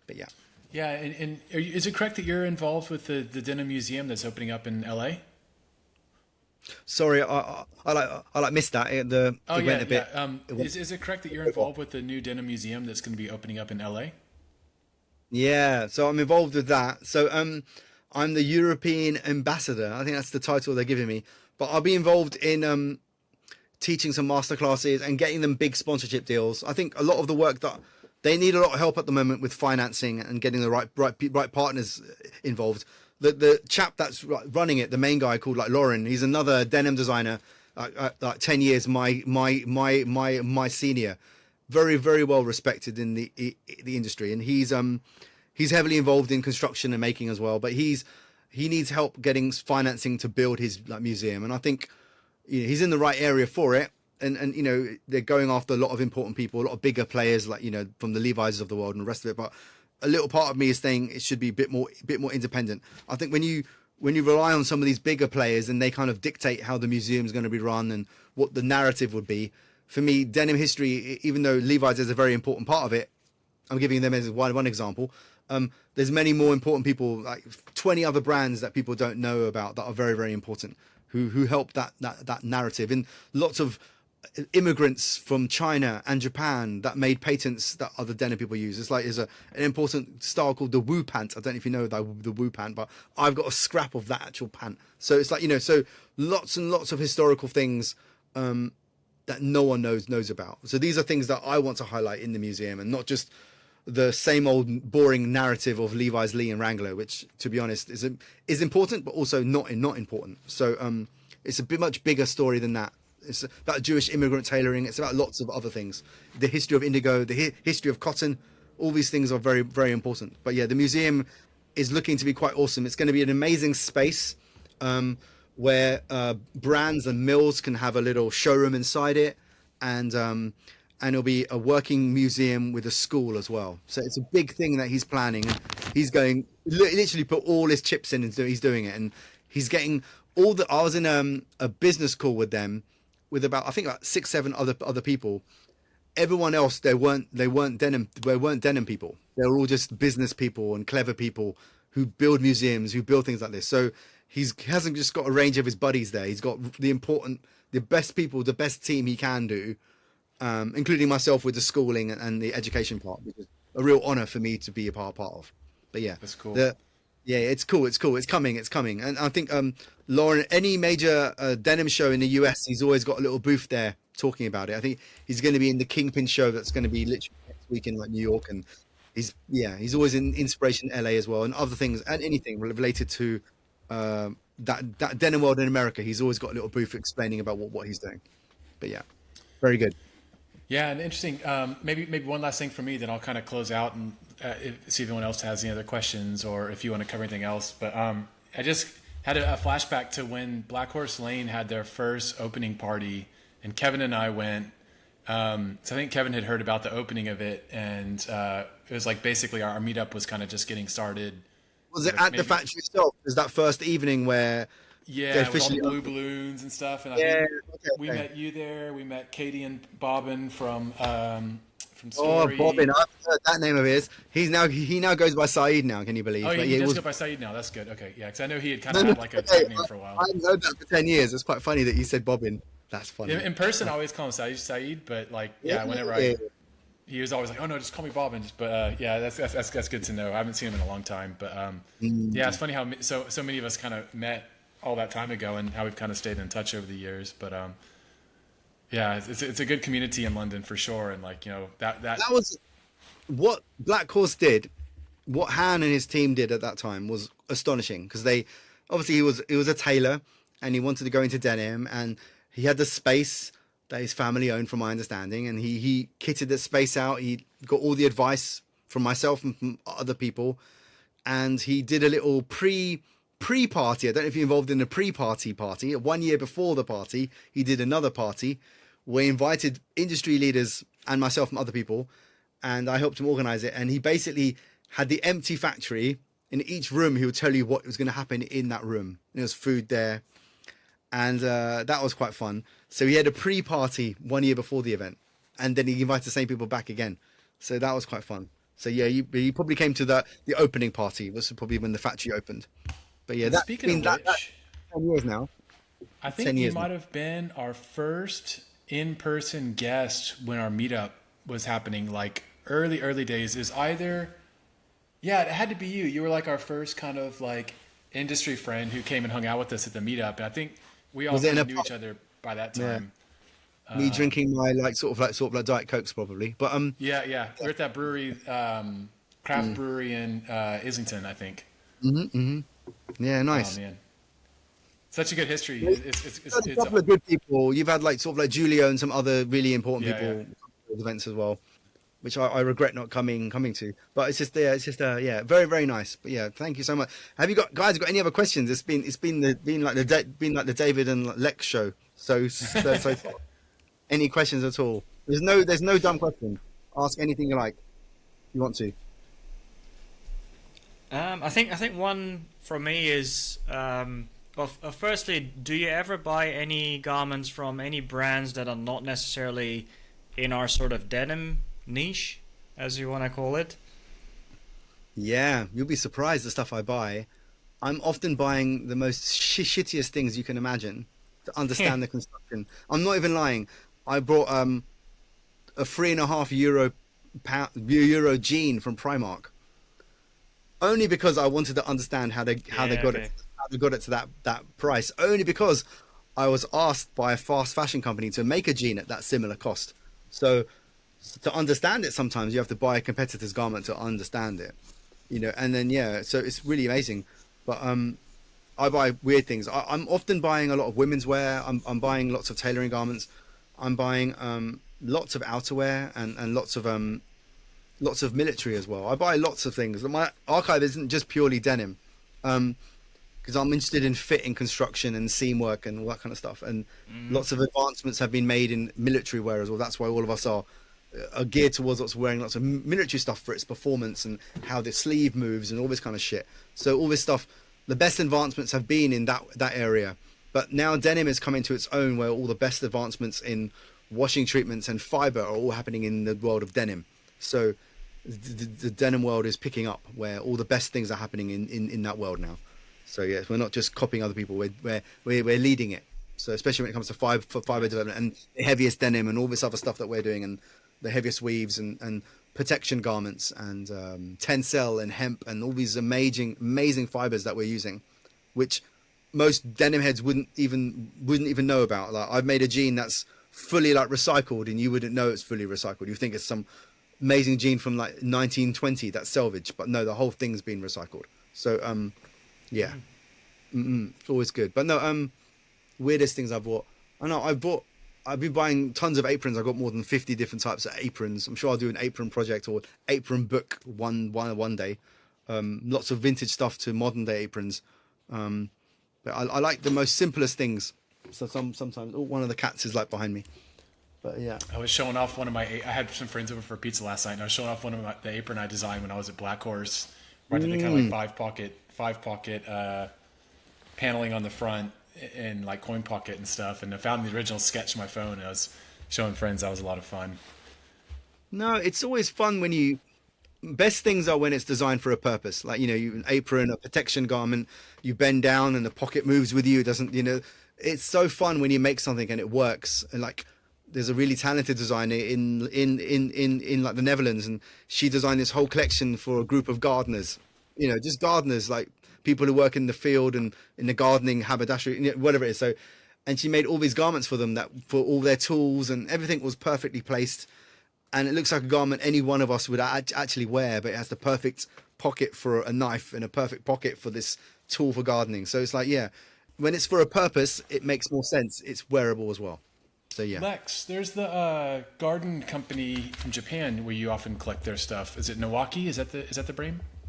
But yeah. Yeah, and is it correct that you're involved with the Denim Museum that's opening up in LA? Sorry, I missed that. Went a bit. Is it correct that you're involved with the new Denim Museum that's going to be opening up in LA? Yeah, so I'm involved with that. So I'm the European ambassador. I think that's the title they're giving me. But I'll be involved in teaching some masterclasses and getting them big sponsorship deals. I think a lot of the work that they need a lot of help at the moment with financing and getting the right partners involved. The chap that's running it, the main guy called Lauren, he's another denim designer, 10 years my senior, very, very well respected in the industry, and he's heavily involved in construction and making as well. But he needs help getting financing to build his museum, and I think he's in the right area for it. And they're going after a lot of important people, a lot of bigger players from the Levi's of the world and the rest of it. But a little part of me is saying it should be a bit more independent. I think when you rely on some of these bigger players and they kind of dictate how the museum is going to be run and what the narrative would be, for me, denim history, even though Levi's is a very important part of it, I'm giving them as one example. There's many more important people, like 20 other brands that people don't know about that are very, very important, who help that narrative. And lots of immigrants from China and Japan that made patents that other denim people use. There's an important style called the Wu pant. I don't know if you know the Wu pant, but I've got a scrap of that actual pant. So it's so lots and lots of historical things that no one knows about. So these are things that I want to highlight in the museum, and not just the same old boring narrative of Levi's, Lee, and Wrangler, which, to be honest, is important, but also not important. So it's a much bigger story than that. It's about Jewish immigrant tailoring. It's about lots of other things. The history of indigo, the history of cotton. All these things are very, very important. But yeah, the museum is looking to be quite awesome. It's going to be an amazing space where brands and mills can have a little showroom inside it, and it'll be a working museum with a school as well. So it's a big thing that he's planning. He's going literally put all his chips in, and he's doing it. And he's getting all the. I was in a business call with them, with about, I think, like 6-7 other people. Everyone else, they weren't denim people. They were all just business people and clever people who build museums, who build things like this. So he hasn't just got a range of his buddies there. He's got the best people, the best team he can do, including myself with the schooling and the education part, which is a real honor for me to be a part of. But yeah, that's cool. Yeah, it's cool. It's coming. And I think Lauren, any major denim show in the US, he's always got a little booth there talking about it. I think he's going to be in the Kingpin show that's going to be literally next week in New York, and he's always in Inspiration LA as well, and other things, and anything related to that denim world in America. He's always got a little booth explaining about what he's doing. But yeah, very good. Yeah, and interesting. Maybe one last thing for me, then I'll kind of close out and see if anyone else has any other questions, or if you want to cover anything else. But I just had a flashback to when Black Horse Lane had their first opening party, and Kevin and I went. So I think Kevin had heard about the opening of it, and it was like basically our meetup was kind of just getting started. Was it at the factory itself? Was that first evening where? Yeah, with all the blue balloons and stuff. And I think we met you there. We met Katie and Bobbin from Story. Oh, Bobbin! I've heard that name of his. He now goes by Saeed now. Can you believe? Oh, he does go by Saeed now. That's good. Okay, yeah, because I know he had kind of had like a tag name for a while. I know that for 10 years. It's quite funny that you said Bobbin. That's funny. In person, I always call him Saeed, but whenever he was always like, "Oh no, just call me Bobbin." But that's good to know. I haven't seen him in a long time, but yeah, it's funny how so many of us kind of met all that time ago, and how we've kind of stayed in touch over the years. But Yeah, it's a good community in London for sure, and like that That was what Black Horse did. What Han and his team did at that time was astonishing, because they obviously he was a tailor and he wanted to go into denim, and he had the space that his family owned, from my understanding, and he kitted the space out. He got all the advice from myself and from other people, and he did a little pre-party. I don't know if you're involved in a pre-party. 1 year before the party, he did another party. We invited industry leaders and myself and other people, and I helped him organize it. And he basically had the empty factory. In each room, he would tell you what was going to happen in that room. There was food there, and that was quite fun. So he had a pre-party 1 year before the event, and then he invited the same people back again. So that was quite fun. So yeah, he probably came to the opening party. It was probably when the factory opened. But yeah, that's speaking been of that 10 years now. I think you might have been our first in-person guest when our meetup was happening, like early days. Is either, yeah, it had to be you. You were like our first kind of like industry friend who came and hung out with us at the meetup. And I think we all kind of knew each other by that time. Yeah. Me drinking my sort of like Diet Cokes probably. But yeah. We're at that brewery, craft brewery in Islington, I think. Yeah, nice. Oh man. Such a good history. It's a couple of good people. You've had like Julio and some other really important people at events as well, which I regret not coming to. But it's just very, very nice. But yeah, thank you so much. Have you got any other questions? It's been like the David and Lex show. So far. Any questions at all? There's no dumb question. Ask anything you like. You want to. I think one from me is firstly, do you ever buy any garments from any brands that are not necessarily in our sort of denim niche, as you want to call it? Yeah, you'll be surprised the stuff I buy. I'm often buying the most shittiest things you can imagine to understand the construction. I'm not even lying. I bought a €3.5 euro jean from Primark, only because I wanted to understand how they got it to that price. Only because I was asked by a fast fashion company to make a jean at that similar cost. So to understand it, sometimes you have to buy a competitor's garment to understand it, And then so it's really amazing. But I buy weird things. I'm often buying a lot of women's wear. I'm buying lots of tailoring garments. I'm buying lots of outerwear and lots of military as well. I buy lots of things. My archive isn't just purely denim, because I'm interested in fit and construction and seam work and all that kind of stuff. And lots of advancements have been made in military wear as well. That's why all of us are geared towards wearing lots of military stuff for its performance and how the sleeve moves and all this kind of shit. So all this stuff, the best advancements have been in that area. But now denim is coming to its own, where all the best advancements in washing treatments and fiber are all happening in the world of denim. So the denim world is picking up, where all the best things are happening in that world now. So yes, we're not just copying other people, we're leading it. So especially when it comes to fiber development and the heaviest denim and all this other stuff that we're doing, and the heaviest weaves and protection garments and tencel and hemp and all these amazing fibers that we're using, which most denim heads wouldn't even know about. Like, I've made a jean that's fully like recycled, and you wouldn't know it's fully recycled. You think it's some amazing jean from like 1920 that's selvage, but no, the whole thing's been recycled. So yeah, it's always good. But no, weirdest things I've bought. I've been buying tons of aprons. I've got more than 50 different types of aprons. I'm sure I'll do an apron project or apron book one day. Lots of vintage stuff to modern day aprons. But I like the most simplest things. So sometimes one of the cats is like behind me. But yeah, I was showing off I had some friends over for pizza last night, and I was showing off the apron I designed when I was at Black Horse. Where I did the kind of like five pocket paneling on the front and like coin pocket and stuff. And I found the original sketch on my phone, and I was showing friends. That was a lot of fun. No, it's always fun best things are when it's designed for a purpose. Like, an apron, a protection garment, you bend down and the pocket moves with you. It doesn't, it's so fun when you make something and it works. And like, there's a really talented designer in like the Netherlands, and she designed this whole collection for a group of gardeners, just gardeners, like people who work in the field and in the gardening haberdashery, whatever it is. So and she made all these garments for them, that for all their tools, and everything was perfectly placed. And it looks like a garment any one of us would actually wear, but it has the perfect pocket for a knife and a perfect pocket for this tool for gardening. So it's like, yeah, when it's for a purpose, it makes more sense. It's wearable as well. So yeah. Lex, there's the garden company from Japan where you often collect their stuff. Is it Nawaki? Is that the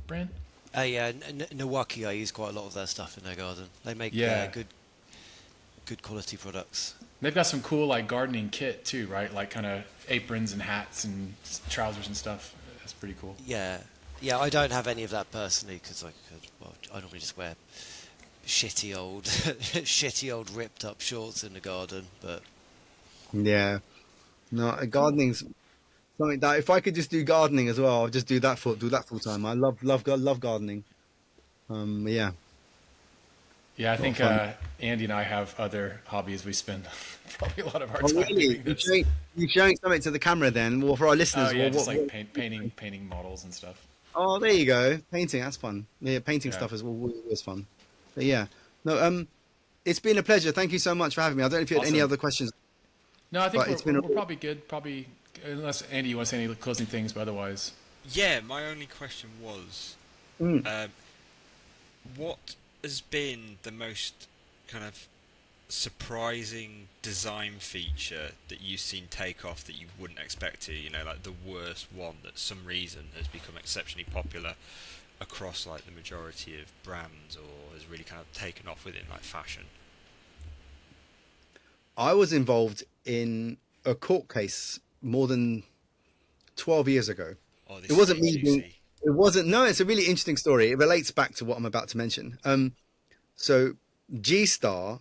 brand? Yeah, Nawaki, I use quite a lot of their stuff in their garden. They make good quality products. They've got some cool like gardening kit too, right? Like kind of aprons and hats and trousers and stuff. That's pretty cool. Yeah, I don't have any of that personally because I normally just wear shitty old ripped up shorts in the garden. But Yeah. No, gardening's something that if I could just do gardening as well, I'd just do that full time. I love gardening. Yeah. Yeah, I think Andy and I have other hobbies we spend probably a lot of our Oh, time really? doing this. You're showing something to the camera then? Well, for our listeners. Oh yeah, well, just like painting models and stuff. Oh, there you go. Painting, that's fun. Yeah, painting stuff is always fun. But yeah. No, it's been a pleasure. Thank you so much for having me. I don't know if you had any other questions. No, I think we're probably good. Probably, unless Andy, you want to say any closing things, but otherwise. Yeah, my only question was, what has been the most kind of surprising design feature that you've seen take off that you wouldn't expect to? You know, like the worst one that some reason has become exceptionally popular across like the majority of brands, or has really kind of taken off within like fashion. I was involved in a court case more than 12 years ago. Oh, It wasn't me. It wasn't. No, it's a really interesting story. It relates back to what I'm about to mention. So G-Star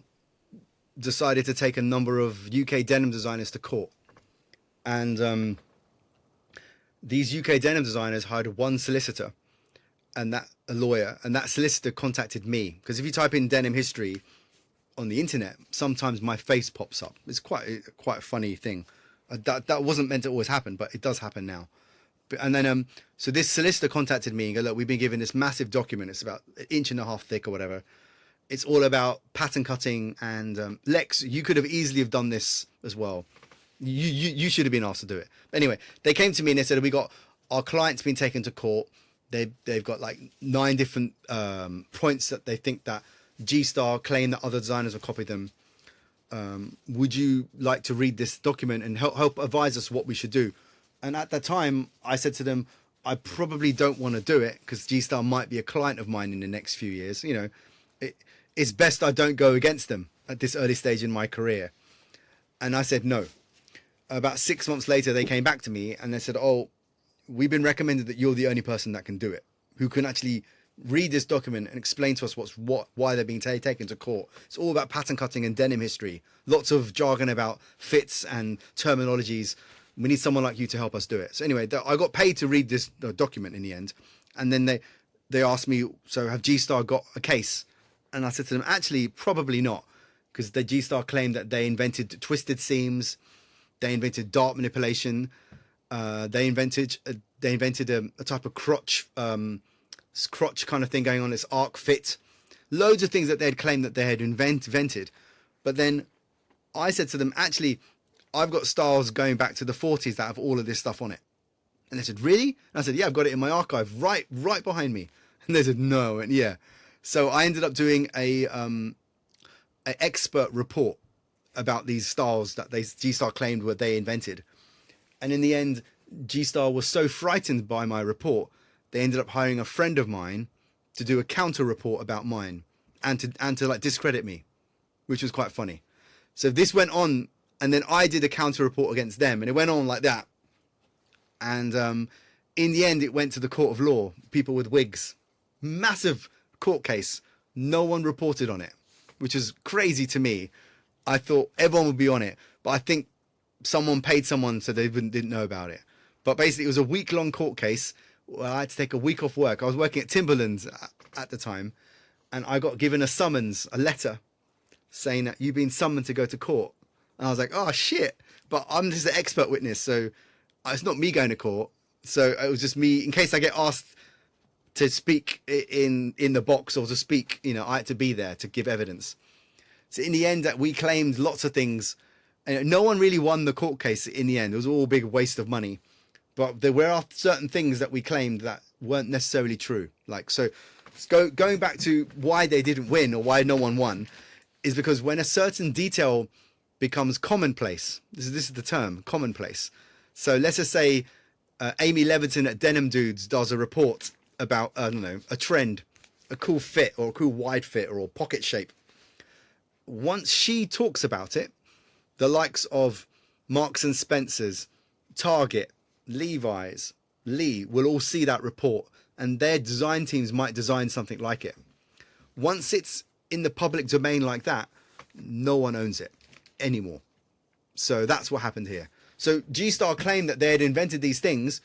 decided to take a number of UK denim designers to court, and these UK denim designers hired one solicitor and a lawyer, and that solicitor contacted me because if you type in denim history on the internet, sometimes my face pops up. It's quite a funny thing. That wasn't meant to always happen, but it does happen now. And then, so this solicitor contacted me and go, look, we've been given this massive document. It's about 1.5 inches thick or whatever. It's all about pattern cutting. And Lex, you could have easily have done this as well. You should have been asked to do it. But anyway, they came to me and they said, our client's been taken to court. They've got like 9 different points that they think that G-Star claim that other designers have copied them. Would you like to read this document and help advise us what we should do? And at that time, I said to them, I probably don't want to do it because G-Star might be a client of mine in the next few years. You know, it's best I don't go against them at this early stage in my career. And I said no. About 6 months later, they came back to me and they said, oh, we've been recommended that you're the only person that can do it, who can actually read this document and explain to us why they're being taken to court. It's all about pattern cutting and denim history. Lots of jargon about fits and terminologies. We need someone like you to help us do it. So anyway, I got paid to read this document in the end. And then they asked me, so have G-Star got a case? And I said to them, actually, probably not. Because the G-Star claimed that they invented twisted seams. They invented dart manipulation. They invented a type of crotch kind of thing going on. This arc fit. Loads of things that they had claimed that they had invented. But then I said to them, actually, I've got styles going back to the 40s that have all of this stuff on it. And they said, really? And I said, yeah, I've got it in my archive right behind me. And they said, no. And yeah. So I ended up doing an expert report about these styles that G-Star claimed were they invented. And in the end, G-Star was so frightened by my report, they ended up hiring a friend of mine to do a counter report about mine and to like discredit me, which was quite funny. So this went on. And then I did a counter report against them, and it went on like that. And in the end, it went to the court of law, people with wigs. Massive court case. No one reported on it, which is crazy to me. I thought everyone would be on it, but I think someone paid someone so they didn't know about it. But basically, it was a week-long court case. I had to take a week off work. I was working at Timberland's at the time, and I got given a letter, saying that you've been summoned to go to court. And I was like, oh, shit. But I'm just an expert witness, so it's not me going to court. So it was just me, in case I get asked to speak in the box or to speak, you know, I had to be there to give evidence. So in the end, that we claimed lots of things, and no one really won the court case in the end. It was all a big waste of money. But there were certain things that we claimed that weren't necessarily true. Like, so going back to why they didn't win or why no one won is because when a certain detail becomes commonplace, this is the term, commonplace. So let's just say Amy Leviton at Denim Dudes does a report about, I don't know, a trend, a cool fit or a cool wide fit or a pocket shape. Once she talks about it, the likes of Marks and Spencer's, Target, Levi's, Lee will all see that report, and their design teams might design something like it. Once it's in the public domain like that, no one owns it anymore. So that's what happened here. So G-Star claimed that they had invented these things.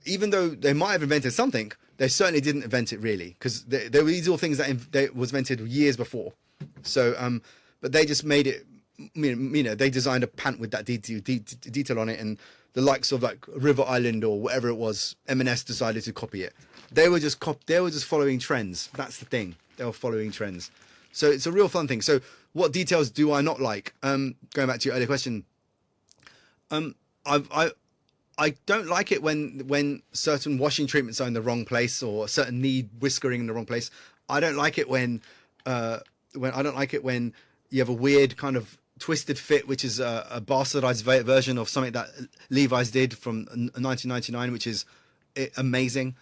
Even though they might have invented something, they certainly didn't invent it really, because they were these all things that was invented years before. So, but they just made it. You know, they designed a pant with that detail on it, and the likes of like River Island or whatever it was, M&S decided to copy it. They were just following trends. That's the thing. They were following trends. So it's a real fun thing. So what details do I not like? Going back to your earlier question, I don't like it when certain washing treatments are in the wrong place or a certain knee whiskering in the wrong place. I don't like it when you have a weird kind of twisted fit, which is a bastardized version of something that Levi's did from 1999, which is amazing.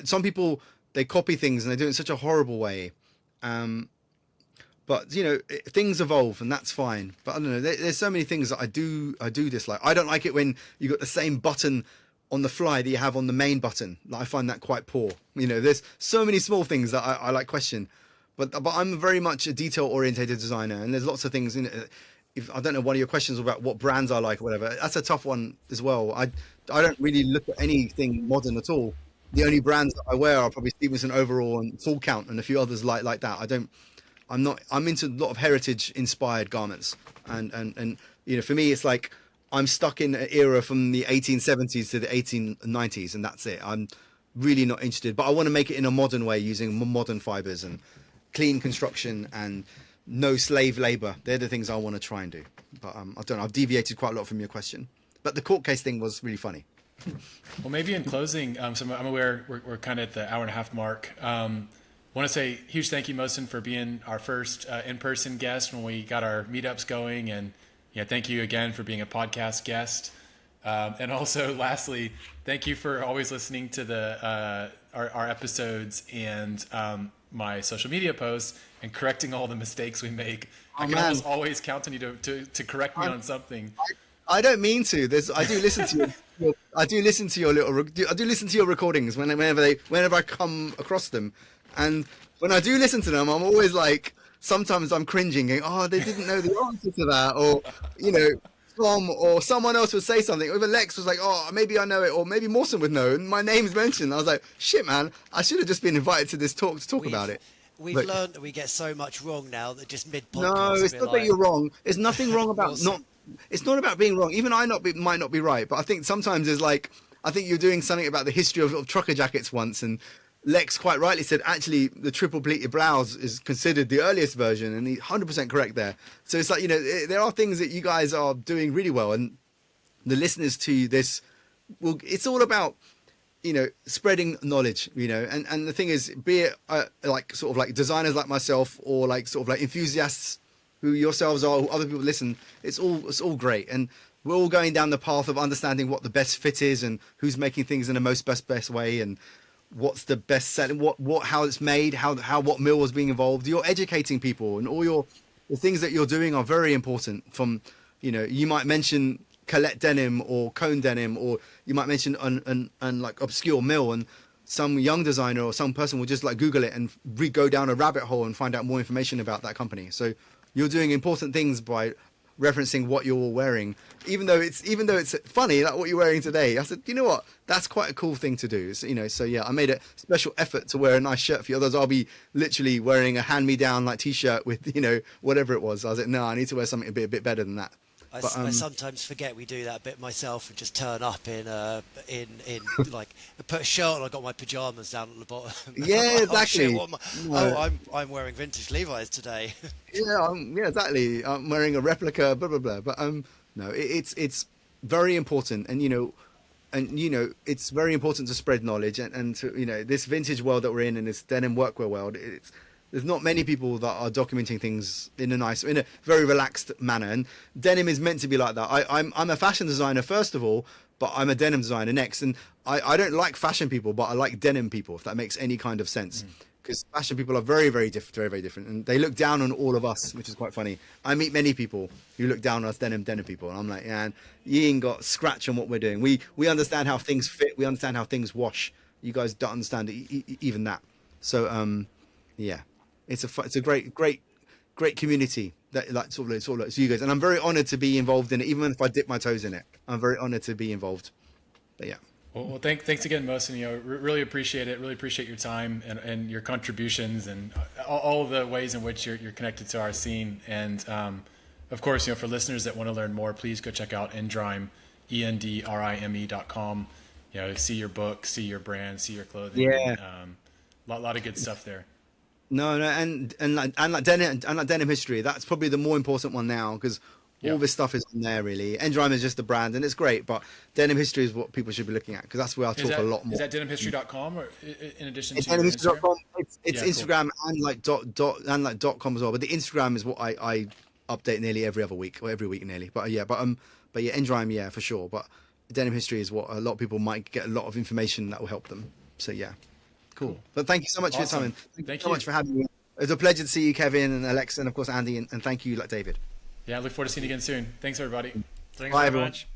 Some people, they copy things and they do it in such a horrible way. But you know, things evolve and that's fine. But I don't know, there's so many things that I do dislike. I don't like it when you got the same button on the fly that you have on the main button. I find that quite poor. You know, there's so many small things that I like question. But I'm very much a detail-orientated designer, and there's lots of things in it. If I don't know, one of your questions about what brands I like or whatever, that's a tough one as well. I don't really look at anything modern at all. The only brands that I wear are probably Stevenson Overall and Full Count and a few others like that. I'm into a lot of heritage-inspired garments, and you know, for me, it's like I'm stuck in an era from the 1870s to the 1890s, and that's it. I'm really not interested, but I want to make it in a modern way using modern fibers and clean construction and no slave labor. They're the things I want to try and do. But I don't know, I've deviated quite a lot from your question. But the court case thing was really funny. Well, maybe in closing, so I'm aware we're kind of at the hour and a half mark. Want to say huge thank you, Mohsin, for being our first in-person guest when we got our meetups going. And yeah, thank you again for being a podcast guest. And also, lastly, thank you for always listening to our episodes and my social media posts and correcting all the mistakes we make. I can almost always count on you to correct me on something. I don't mean to. I do listen to your recordings whenever I come across them, and when I do listen to them, I'm always like, sometimes I'm cringing, going, oh, they didn't know the answer to that, or you know, Tom or someone else would say something. Even Lex was like, oh, maybe I know it, or maybe Mohsin would know, and my name's mentioned. I was like, shit, man, I should have just been invited to this talk to talk about it. We've learned that we get so much wrong now that just mid-podcast. No, it's not that you're wrong. There's nothing wrong about not. It's not about being wrong. Even I might not be right, but I think sometimes there's like, I think you're doing something about the history of trucker jackets once, and Lex quite rightly said, actually, the triple pleated blouse is considered the earliest version, and he's 100% correct there. So it's like, you know, there are things that you guys are doing really well, and the listeners to this, well, it's all about, you know, spreading knowledge, you know, and the thing is, be it like sort of like designers like myself, or like sort of like enthusiasts who yourselves are, who other people listen, it's all great, and we're all going down the path of understanding what the best fit is, and who's making things in the most best way, and what's the best selling, how it's made, how what mill was being involved. You're educating people, and all the things that you're doing are very important. From, you know, you might mention Colette denim or Cone denim, or you might mention an like obscure mill, and some young designer or some person will just like Google it and go down a rabbit hole and find out more information about that company. So you're doing important things by referencing what you're wearing, even though it's funny, like what you're wearing today. I said, you know what, that's quite a cool thing to do. So, you know, so yeah, I made a special effort to wear a nice shirt for you. Others, I'll be literally wearing a hand-me-down like t-shirt with, you know, whatever it was. I was like, no, I need to wear something a bit better than that. I sometimes forget we do that bit myself and just turn up in like put a shirt on. I got my pajamas down at the bottom. Yeah, exactly. I'm wearing vintage Levi's today. Yeah, exactly. I'm wearing a replica, blah blah blah. But no, it's very important, and it's very important to spread knowledge and to this vintage world that we're in and this denim workwear world. There's not many people that are documenting things in a very relaxed manner, and denim is meant to be like that. I'm a fashion designer first of all, but I'm a denim designer next, and I don't like fashion people, but I like denim people, if that makes any kind of sense. Because fashion people are very, very different, and they look down on all of us, which is quite funny. I meet many people who look down on us denim people, and I'm like, man, you ain't got scratch on what we're doing. We understand how things fit, we understand how things wash. You guys don't understand even that. So yeah. It's a great community that sort of so you guys, and I'm very honoured to be involved in it, even if I dip my toes in it. I'm very honoured to be involved. But yeah. Well, thanks again, Mohsin. Really appreciate it. Really appreciate your time and your contributions and all the ways in which you're connected to our scene. And of course, for listeners that want to learn more, please go check out Endrime, ENDRIME.com. See your book, see your brand, see your clothing. Yeah. Lot of good stuff there. No, and like denim history, that's probably the more important one now, because all this stuff is on there really. Endrime is just the brand, and it's great, but denim history is what people should be looking at, because that's where I talk a lot more. Is that denimhistory.com or in addition to denimhistory.com? It's Instagram cool. and like .com as well. But the Instagram is what I update nearly every other week, or every week nearly. But yeah, Endrime, for sure. But denim history is what a lot of people might get a lot of information that will help them. So yeah. Cool. But thank you so much for your time. And thank you so much for having me. It was a pleasure to see you, Kevin, and Alexa, and of course Andy, and thank you, David. Yeah, I look forward to seeing you again soon. Thanks, everybody. Thanks Bye, very everyone. much.